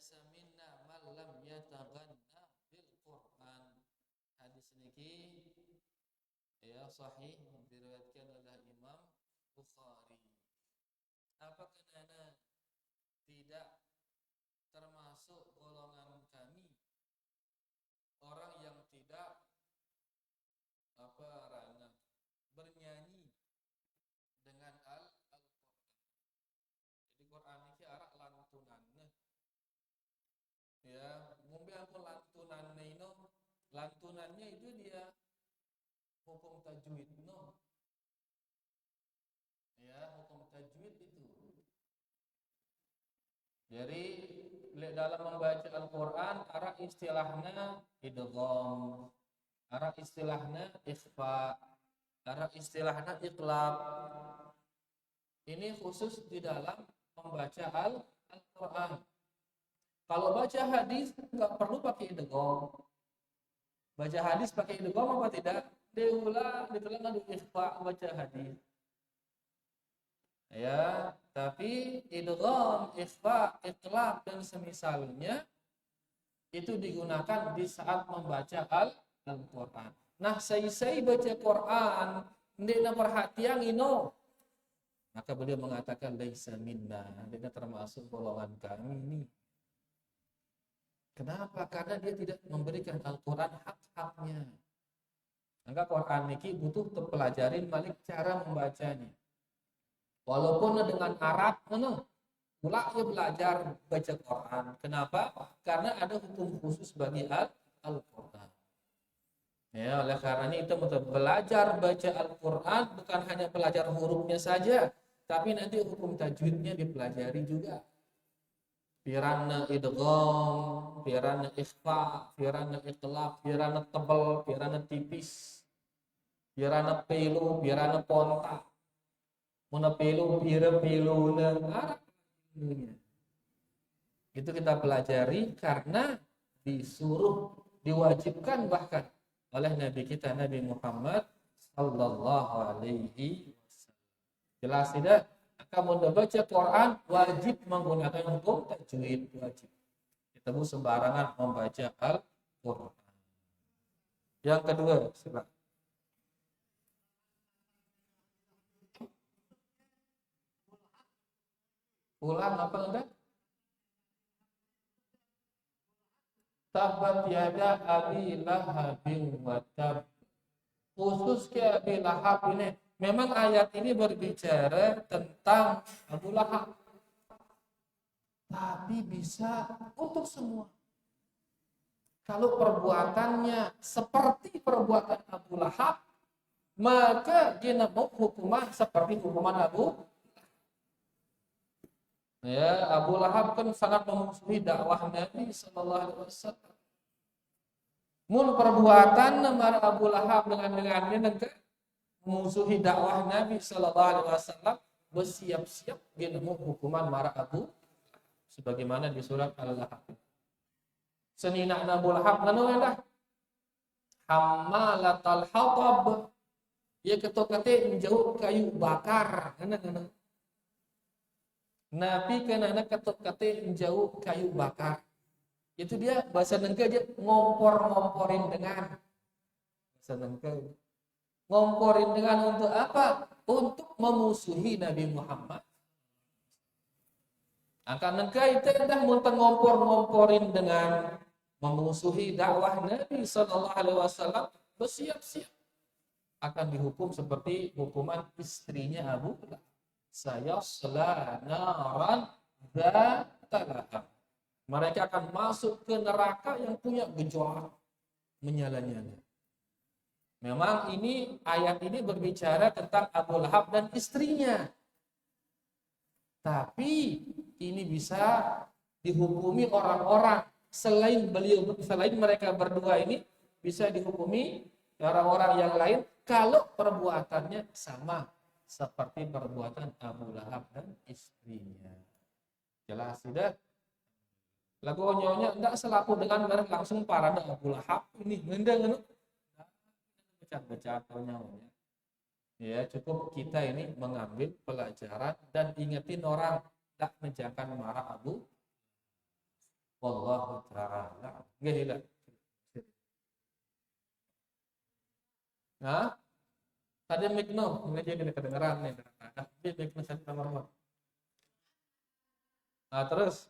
laisa minna man lam yataghanna bil Qur'an. Hadis niki ya sahih diriwayatkan oleh Imam Bukhari. Apa kenana tidak termasuk golongan kami orang yang tidak bernyanyi dengan Al-Qur'an. Jadi Qur'an ini arak lantunannya. Ya, ngombe apa lantunannya itu? Lantunannya itu dia hukum tajwid no. Ya, hukum tajwid itu. Jadi dalam membaca Al-Qur'an arak istilahnya idgham, arak istilahnya ikhfa, arak istilahnya iqlab. Ini khusus di dalam membaca Al-Qur'an. Kalau baca hadis nggak perlu pakai idgham. Baca hadis pakai idgham apa tidak? Ditulang adu ikhfa baca hadis. Ya, tapi idgham, ikhfa, iqlab dan semisalnya itu digunakan di saat membaca Al-Qur'an. Nah, saya baca Quran, ndekna perhatian ino. Maka beliau mengatakan laisa minna, ndekna termasuk golongan kami ini. Kenapa? Karena dia tidak memberikan Al-Qur'an hak-haknya. Maka Quran niki butuh terpelajarin balik cara membacanya. Walaupun dengan Arab, pula ia belajar baca Quran. Kenapa? Karena ada hukum khusus bagi Al-Quran. Ya, oleh karena itu belajar baca Al-Quran bukan hanya belajar hurufnya saja, tapi nanti hukum tajwidnya dipelajari juga. Pirana idgham, pirana ikhfa, pirana iqlab, pirana tebal, pirana tipis, pirana pelu, pirana pontak. Muna pelu, pelu, itu kita pelajari karena disuruh, diwajibkan bahkan oleh Nabi kita Nabi Muhammad sallallahu alaihi wasallam. Jelas tidak? Kamu baca Quran wajib menggunakan hukum tajwid, wajib. Kita sembarangan membaca Al-Quran. Yang kedua, silakan. Ulang apa enggak? Tabat yada Abi Lahabin wa tab. Khusus ke Abi Lahab ini, memang ayat ini berbicara tentang Abu Lahab. Tapi bisa untuk semua. Kalau perbuatannya seperti perbuatan Abu Lahab, maka dia dapat hukuman seperti hukuman Abu. Ya, Abu Lahab kan sangat memusuhi dakwah Nabi sallallahu alaihi wasallam. Mun perbuatan nama Abu Lahab dengan nanti memusuhi dakwah Nabi sallallahu alaihi wasallam, bersiap-siap dia nemu hukuman marah Abu sebagaimana di surat Al-Lahab. Senina Abu Lahab nanu dah hammalatal hatab. Ia ketok-ketik menjauh kayu bakar. Nabi kena ketuk-ketik menjauh kayu bakar. Itu dia bahasa nengke aja ngompor-ngomporin dengan. Bahasa nengke. Ngomporin dengan untuk apa? Untuk memusuhi Nabi Muhammad. Akan nengke itu dah muntah ngompor-ngomporin dengan memusuhi dakwah Nabi sallallahu alaihi wasallam, bersiap-siap akan dihukum seperti hukuman istrinya Abu Lahab. Saya selanaran dzata. Mereka akan masuk ke neraka yang punya gejolak menyala-nyala. Memang ini ayat ini berbicara tentang Abu Lahab dan istrinya. Tapi ini bisa dihukumi orang-orang selain beliau, selain mereka berdua ini bisa dihukumi orang-orang yang lain kalau perbuatannya sama seperti perbuatan Abu Lahab dan istrinya. Jelas tidak? Lagu nyonya tidak selaku dengan mereka langsung parada Abu Lahab ini ngendang becah-becah nyonya. Ya, cukup kita ini mengambil pelajaran dan ingetin orang tak menjangan marah Abu. Wallahu ta'ala. Nggih hilang. Nah, tadi mikno, ini jadi kedengeran nih. Nah, dia mikno saya nomor. Nah, terus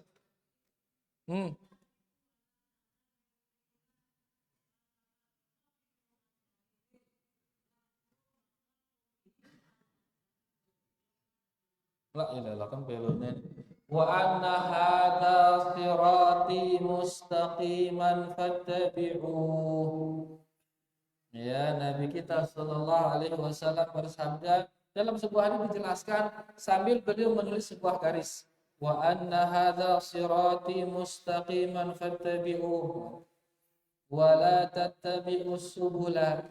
la ilaha kan belone. Wa anna hadza sirati mustaqiman fattabi'uhu. Ya, Nabi kita sallallahu alaihi wasallam bersabda dalam sebuah hadis dijelaskan sambil beliau menulis sebuah garis. Wa anna hadza sirati mustaqiman fattabi'uhu wa la tattabi'us subula.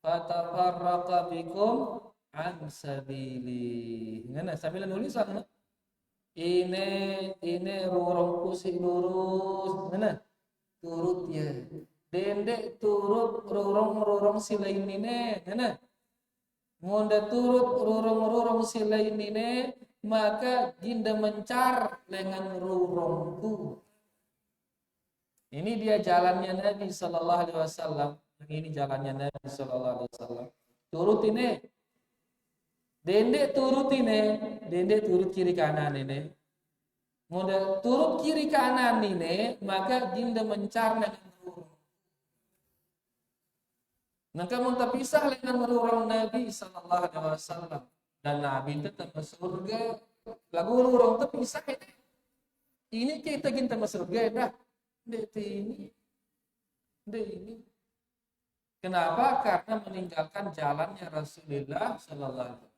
Fatafarraqa bikum an sabili. Ngana sambil nulis ana. Ini rurungku si lurus. Ngana turut ya. Dendek turut rurung si lain ini. Ngana. Munda turut rurung si lain ini, maka ginda mencar dengan rurungku. Ini dia jalannya Nabi sallallahu alaihi wasallam. Ini jalannya Nabi sallallahu alaihi wasallam. Turut ini. Dendek turut ini, dendek turut kiri kanan ini. Munda turut kiri kanan ini, maka ginda mencar dengan rurung. Maka mun terpisah dengan rurung Nabi sallallahu alaihi wasallam dan Nabi tetap masuk surga. Lagu rurung terpisah ini. Ini kita ginta masuk surga dah. Ini. Kenapa? Karena meninggalkan jalannya Rasulullah sallallahu alaihi wasallam.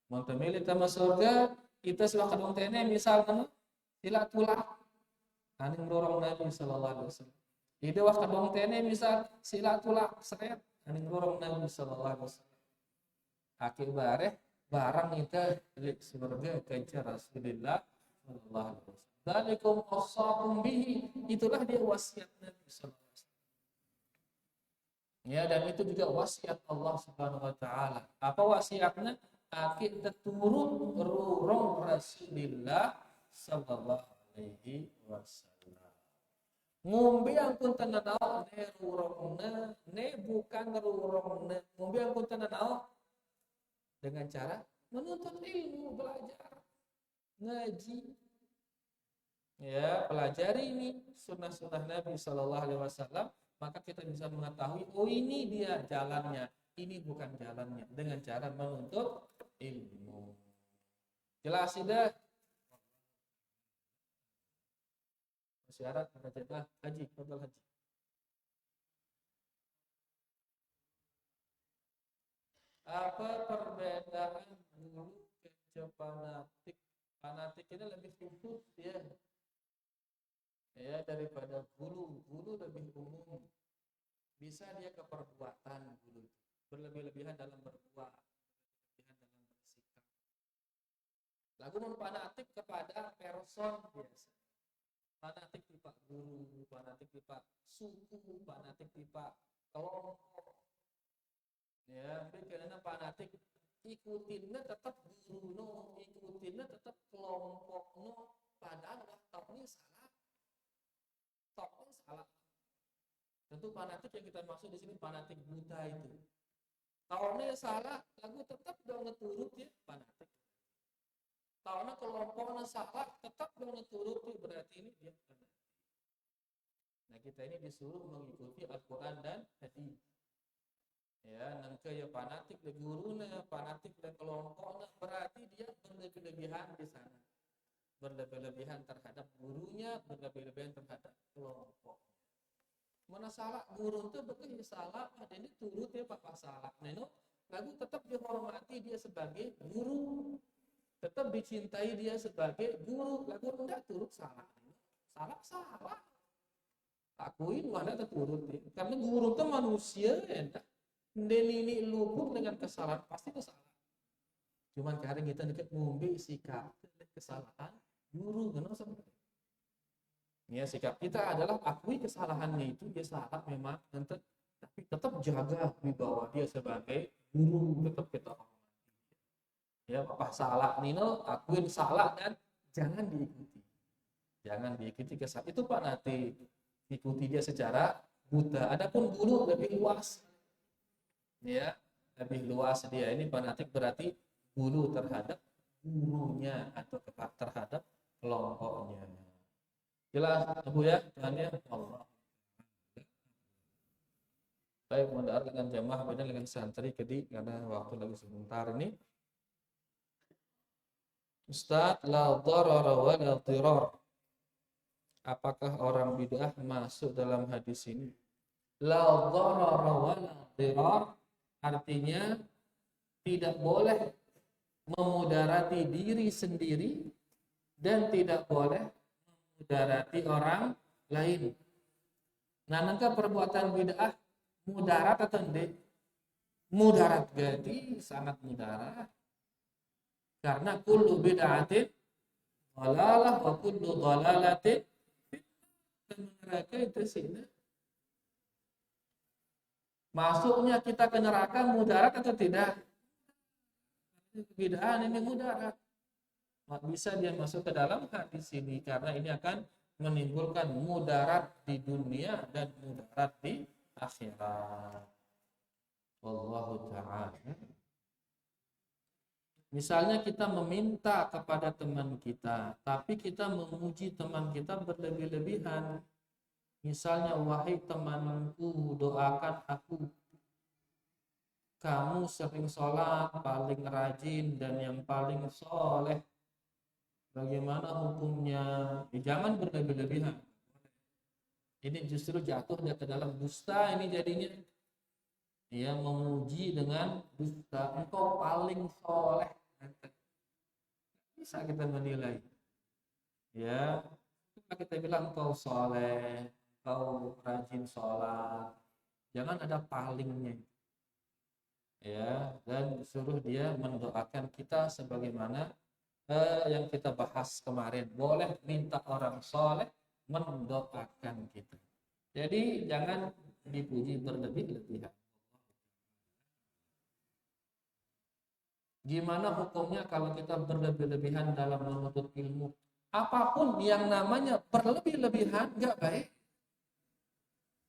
Mun temili tama surga, kita sudah kadung tene misalkan sila tulah aning rorong Nabi sallallahu alaihi wasallam. Ide wah kadung tene misal sila tulah seret aning rorong Nabi sallallahu alaihi wasallam. Aki barang kita di surga kejar Rasulullah sallallahu alaihi wasallam. Dzalikum wasaqum bihi, itulah dia wasiat Nabi sallallahu alaihi wasallam. Ya, dan itu juga wasiat Allah Subhanahu wa taala. Apa wasiatnya? Kita turun rurung Rasulullah sallallahu alaihi wasallam. Ngombe angkun tananau ne rurungna ne bukan rurungna. Ngombe angkun tananau dengan cara menuntut ilmu, belajar, ngaji. Ya, pelajari ini sunnah-sunnah Nabi sallallahu alaihi wasallam, maka kita bisa mengetahui oh ini dia jalannya, ini bukan jalannya, dengan cara menuntut ilmu. Jelas tidak? Syarat ada haji, total haji. Apa perbedaan guru ke fanatik? Fanatik ini lebih khusus ya. Ya, daripada guru. Guru lebih umum. Bisa dia ke perbuatan guru. Berlebih-lebihan dalam berbuat, berlebih-lebihan dalam bersikap. Lagu fanatik kepada person biasa. Fanatik tipe guru, fanatik tipe suku, fanatik tipe kelompok. Ya, karena fanatik ikutinnya tetap guru no, ikutinnya tetap kelompok no, padahal topnya salah. Topnya salah. Tentu fanatik yang kita maksud di sini fanatik buta itu. Tahunnya salah, lagu tetap dong ngeturut ya fanatik. Tahunnya kelompoknya salah, tetap dong ngeturut ya, berarti ini dia fanatik. Nah, kita ini disuruh mengikuti Al-Quran dan hadis. Ya, nangke ya fanatik le gurunya, fanatik le kelompoknya, berarti dia berlebih-lebihan di sana. Berlebih-lebihan terhadap gurunya, berlebih-lebihan terhadap kelompok. Mana salah guru itu betul salah, ada ini turut ya Pak salah. Neno, lagu tetap dihormati dia sebagai guru, tetap dicintai dia sebagai guru. Lagu enggak turut salah, salah. Akuin mana turut ya. Karena guru itu manusia ya. Dan ini luput dengan kesalahan pasti itu salah. Cuman kadang kita dekat ngombe sikap kesalahan guru kenapa sebenarnya? Ya, sikap kita adalah akui kesalahannya itu dia salah memang, tapi tetap jaga wibawa dia sebagai guru, tetap kita hormati. Ya, apa salah Nino, akuin salah dan jangan diikuti. Jangan diikuti kesalahan. Itu Pak nanti ikuti dia secara buta. Adapun guru lebih luas. Ya, lebih luas dia. Ini fanatik berarti guru terhadap gurunya atau terhadap kelompoknya. Jelas Bu ya, Tuhannya Allah. Baik, mudah dengan jamaah beda dengan santri karena waktu lagi sebentar ini. Ustaz, la dharara wa la dhirar. Apakah orang bid'ah masuk dalam hadis ini? La dharara wa la dhirar artinya tidak boleh memudarati diri sendiri dan tidak boleh memudarati orang lain. Nah, nangka perbuatan bid'ah mudarat atau tidak? Mudarat, jadi sangat mudarat. Karena kullu bid'atin dhalalah wa kullu dhalalatin neraka itu sini. Masuknya kita ke neraka mudarat atau tidak? Bid'ah ini mudarat. Bisa dia masuk ke dalam hadis ini karena ini akan menimbulkan mudarat di dunia dan mudarat di akhirat. Wallahu ta'ala. Misalnya kita meminta kepada teman kita, tapi kita memuji teman kita berlebih-lebihan. Misalnya, wahai temanku, doakan aku. Kamu sering sholat, paling rajin, dan yang paling soleh. Bagaimana hukumnya? Jangan berlebih-lebihan. Ini justru jatuh ke dalam dusta ini jadinya. Dia memuji dengan dusta. Engkau paling soleh. Bisa kita menilai. Ya, kita bilang engkau soleh, engkau rajin sholat. Jangan ada palingnya. Ya, dan suruh dia mendoakan kita sebagaimana yang kita bahas kemarin. Boleh minta orang soleh mendoakan kita. Jadi jangan dipuji berlebih-lebihan. Gimana hukumnya kalau kita berlebih-lebihan dalam menuntut ilmu? Apapun yang namanya berlebih-lebihan nggak baik.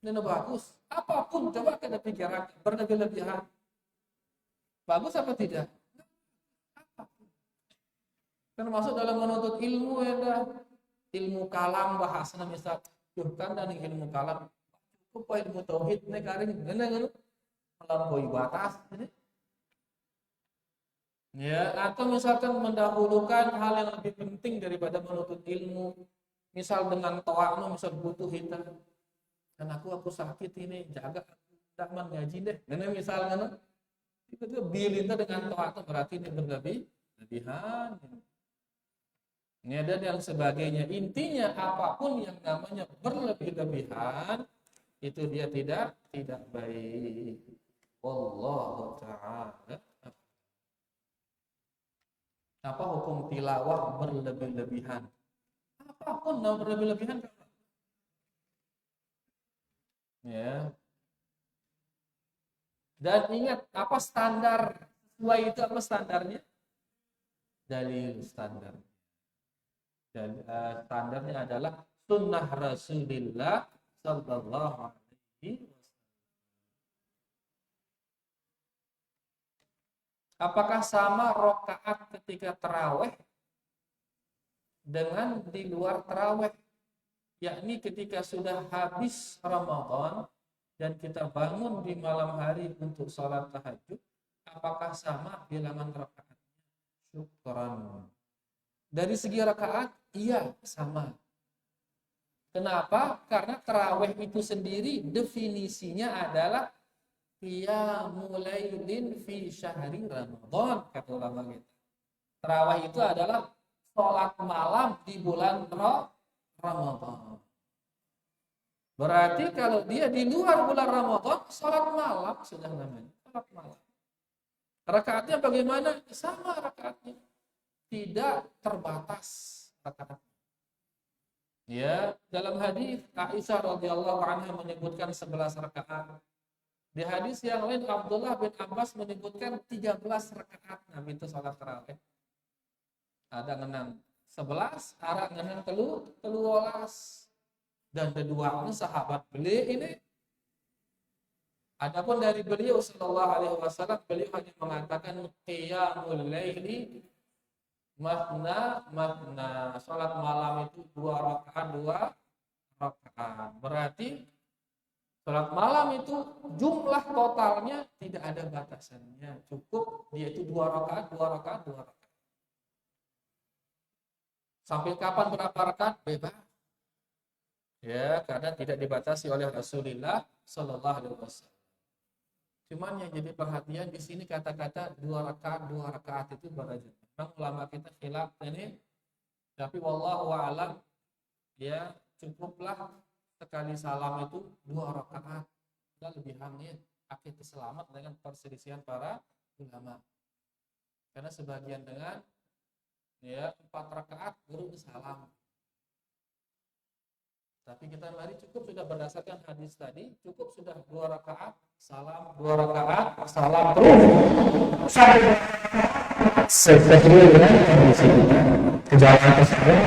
Ini bagus. Apapun coba kita pikirkan berlebih-lebihan. Bagus apa tidak? Termasuk dalam menuntut ilmu ya, ilmu kalam bahasana misal, kan dan ilmu kalam cukup ilmu tauhid nih karing melampaui batas ini. Ya, atau misalkan mendahulukan hal yang lebih penting daripada menuntut ilmu. Misal dengan to'akno, misal butuh kita. Dan aku sakit ini, jaga tak mengaji deh. Ini misalnya, itu bilinta dengan to'akno berarti ini berlebihan. Ini ada yang sebagainya. Intinya apapun yang namanya berlebih-lebihan, itu dia tidak baik. Wallahu ta'ala. Apa hukum tilawah berlebih-lebihan? Apapun yang berlebih-lebihan. Ya. Dan ingat apa standar sesuai itu apa standarnya? Dalil standar. Dan standarnya adalah sunnah Rasulullah sallallahu alaihi wasallam. Apakah sama rakaat ketika tarawih dengan di luar tarawih? Yakni ketika sudah habis Ramadan dan kita bangun di malam hari untuk sholat tahajud, apakah sama bilangan rakaat? Syukran. Dari segi rakaat, iya sama. Kenapa? Karena tarawih itu sendiri definisinya adalah qiyamul lailin fi syahri Ramadan, kata ulama kita. Tarawih itu adalah sholat malam di bulan Ramadan. Berarti kalau dia di luar bulan Ramadan, sholat malam sudah namanya sholat malam. Rakaatnya bagaimana? Sama rakaatnya, tidak terbatas rakaat. Ya, dalam hadis Aisyah radhiyallahu anha menyebutkan 11 rakaat. Di hadis yang lain Abdullah bin Abbas menyebutkan 13 rakaat Nabi itu salat tarawih. Ada 6 11 arak ngenang telu welas. Dan keduanya sahabat beliau ini. Adapun dari beliau sallallahu alaihi wasallam, beliau hanya mengatakan qiyamul laili mahna. Salat malam itu 2 rakaat. Berarti salat malam itu jumlah totalnya tidak ada batasannya. Cukup dia itu 2 rakaat. Sampai kapan berapa rakaat? Bebas. Ya, karena tidak dibatasi oleh Rasulullah sallallahu alaihi wasallam. Cuman yang jadi perhatian di sini kata-kata 2 rakaat itu berarti. Memang ulama kita khilaf ini, tapi wallahu a'lam ya cukuplah sekali salam itu 2 rakaat. Dan lebih hamil akhir selamat dengan perselisihan para ulama. Karena sebagian dengan ya 4 rakaat baru salam. Tapi kita mari cukup sudah berdasarkan hadis tadi, cukup sudah 2 rakaat, salam, 2 rakaat, salam terus. Seperti ya di sini. Kejauhan tersebut.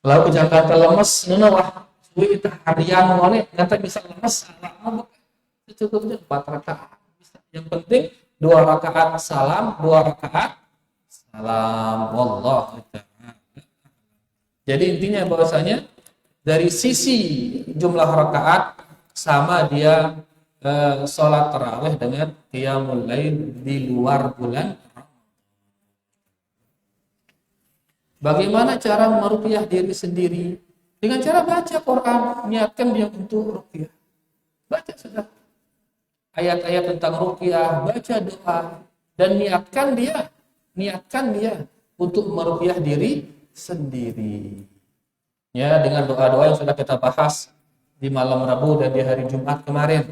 Lalu Jakarta lemes, nuna wah, kita harian ngone, nanti bisa lemes, salam, cukupnya 4 rakaat. Yang penting 2 rakaat salam, 2 rakaat salam. Wallahu ta'ala. Jadi intinya bahwasanya dari sisi jumlah rakaat sama dia sholat tarawih dengan qiyamul lail di luar bulan. Bagaimana cara meruqyah diri sendiri? Dengan cara baca Quran, niatkan dia untuk ruqyah. Baca sudah ayat-ayat tentang ruqyah, baca doa dan niatkan dia untuk meruqyah diri sendiri. Ya, dengan doa-doa yang sudah kita bahas di malam Rabu dan di hari Jumat kemarin.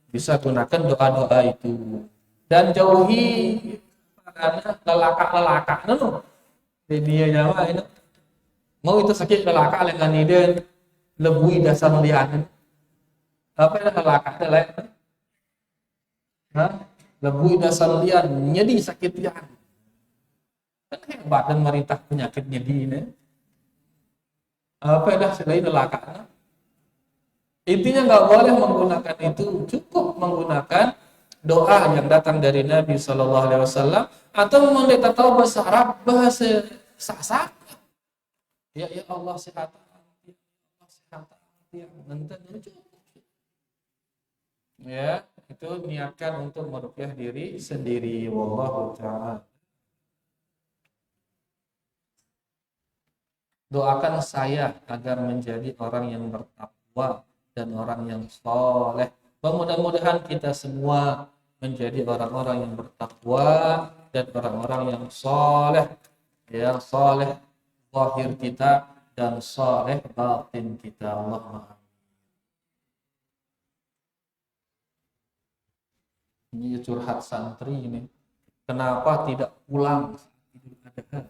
Bisa gunakan doa-doa itu. Dan jauhi lelaka-lelaka di dia nyawa ini. Mau itu sakit lelaka dengan ide lebui dasar lian. Apa yang lelaka lain? Lebui dasar lian nyedi sakit lian. Kan hebat dan merintah penyakitnya di ini. Apa dah selain lelaka? Intinya nggak boleh menggunakan itu, cukup menggunakan doa yang datang dari Nabi Shallallahu Alaihi Wasallam atau memang kita tahu bahasa Arab, bahasa Sasak. Ya Allah sehat, ya nanti cukup. Ya itu niatkan untuk meruqyah diri sendiri. Wallahu ta'ala. Doakan saya agar menjadi orang yang bertakwa dan orang yang soleh. Mudah-mudahan kita semua menjadi orang-orang yang bertakwa dan orang-orang yang soleh. Ya, soleh zahir kita dan soleh batin kita. Allahumma amin. Ini curhat santri ini. Kenapa tidak pulang Idul Adha?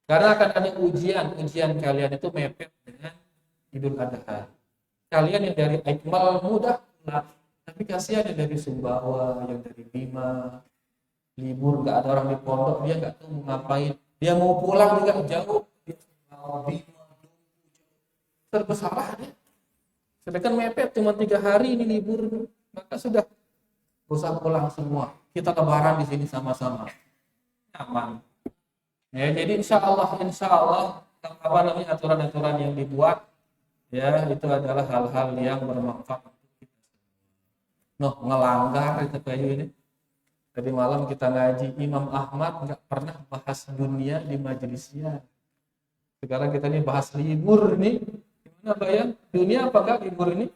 Karena akan ada ujian kalian itu mepet dengan Idul Adha. Kalian yang dari Iqbal mudah pulang, tapi kasihan yang dari Sumbawa, yang dari Bima, libur nggak ada orang di pondok, dia nggak tahu mau ngapain. Dia mau pulang juga jauh, dia mau Bima, terbesalah dia. Sedangkan mepet cuma 3 hari ini libur, maka sudah usah pulang semua. Kita lebaran di sini sama-sama, aman. Ya, jadi insya Allah apa namanya aturan-aturan yang dibuat ya itu adalah hal-hal yang bermanfaat untuk kita. Ngelanggar itu kayak ini. Tadi malam kita ngaji Imam Ahmad nggak pernah bahas dunia di majelisnya. Sekarang kita ini bahas libur nih. Gimana bayang? Dunia apa enggak libur ini?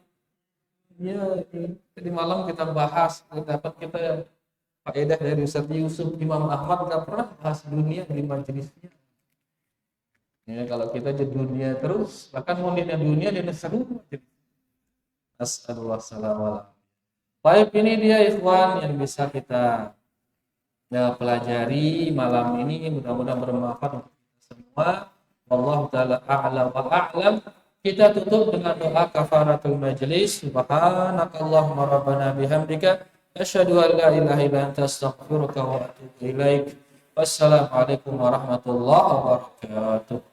Ya, tadi malam kita bahas dapat kita faedah dari Ustaz Yusuf. Imam Ahmad nggak pernah bahas dunia di majelisnya. Ya, kalau kita jadi dunia terus, bahkan mondinnya dunia dia seru. Assalamualaikum. Baik, ini dia ikhwan yang bisa kita pelajari malam ini. Mudah-mudahan bermanfaat untuk kita semua. Wallahu ta'ala a'lam wa a'lam. Kita tutup dengan doa kafaratul majlis. Subhanakallahumma rabbana bihamdika Asyhadu an la ilaha illa anta astaghfiruka wa atubu ilaik. Wassalamualaikum warahmatullahi wabarakatuh.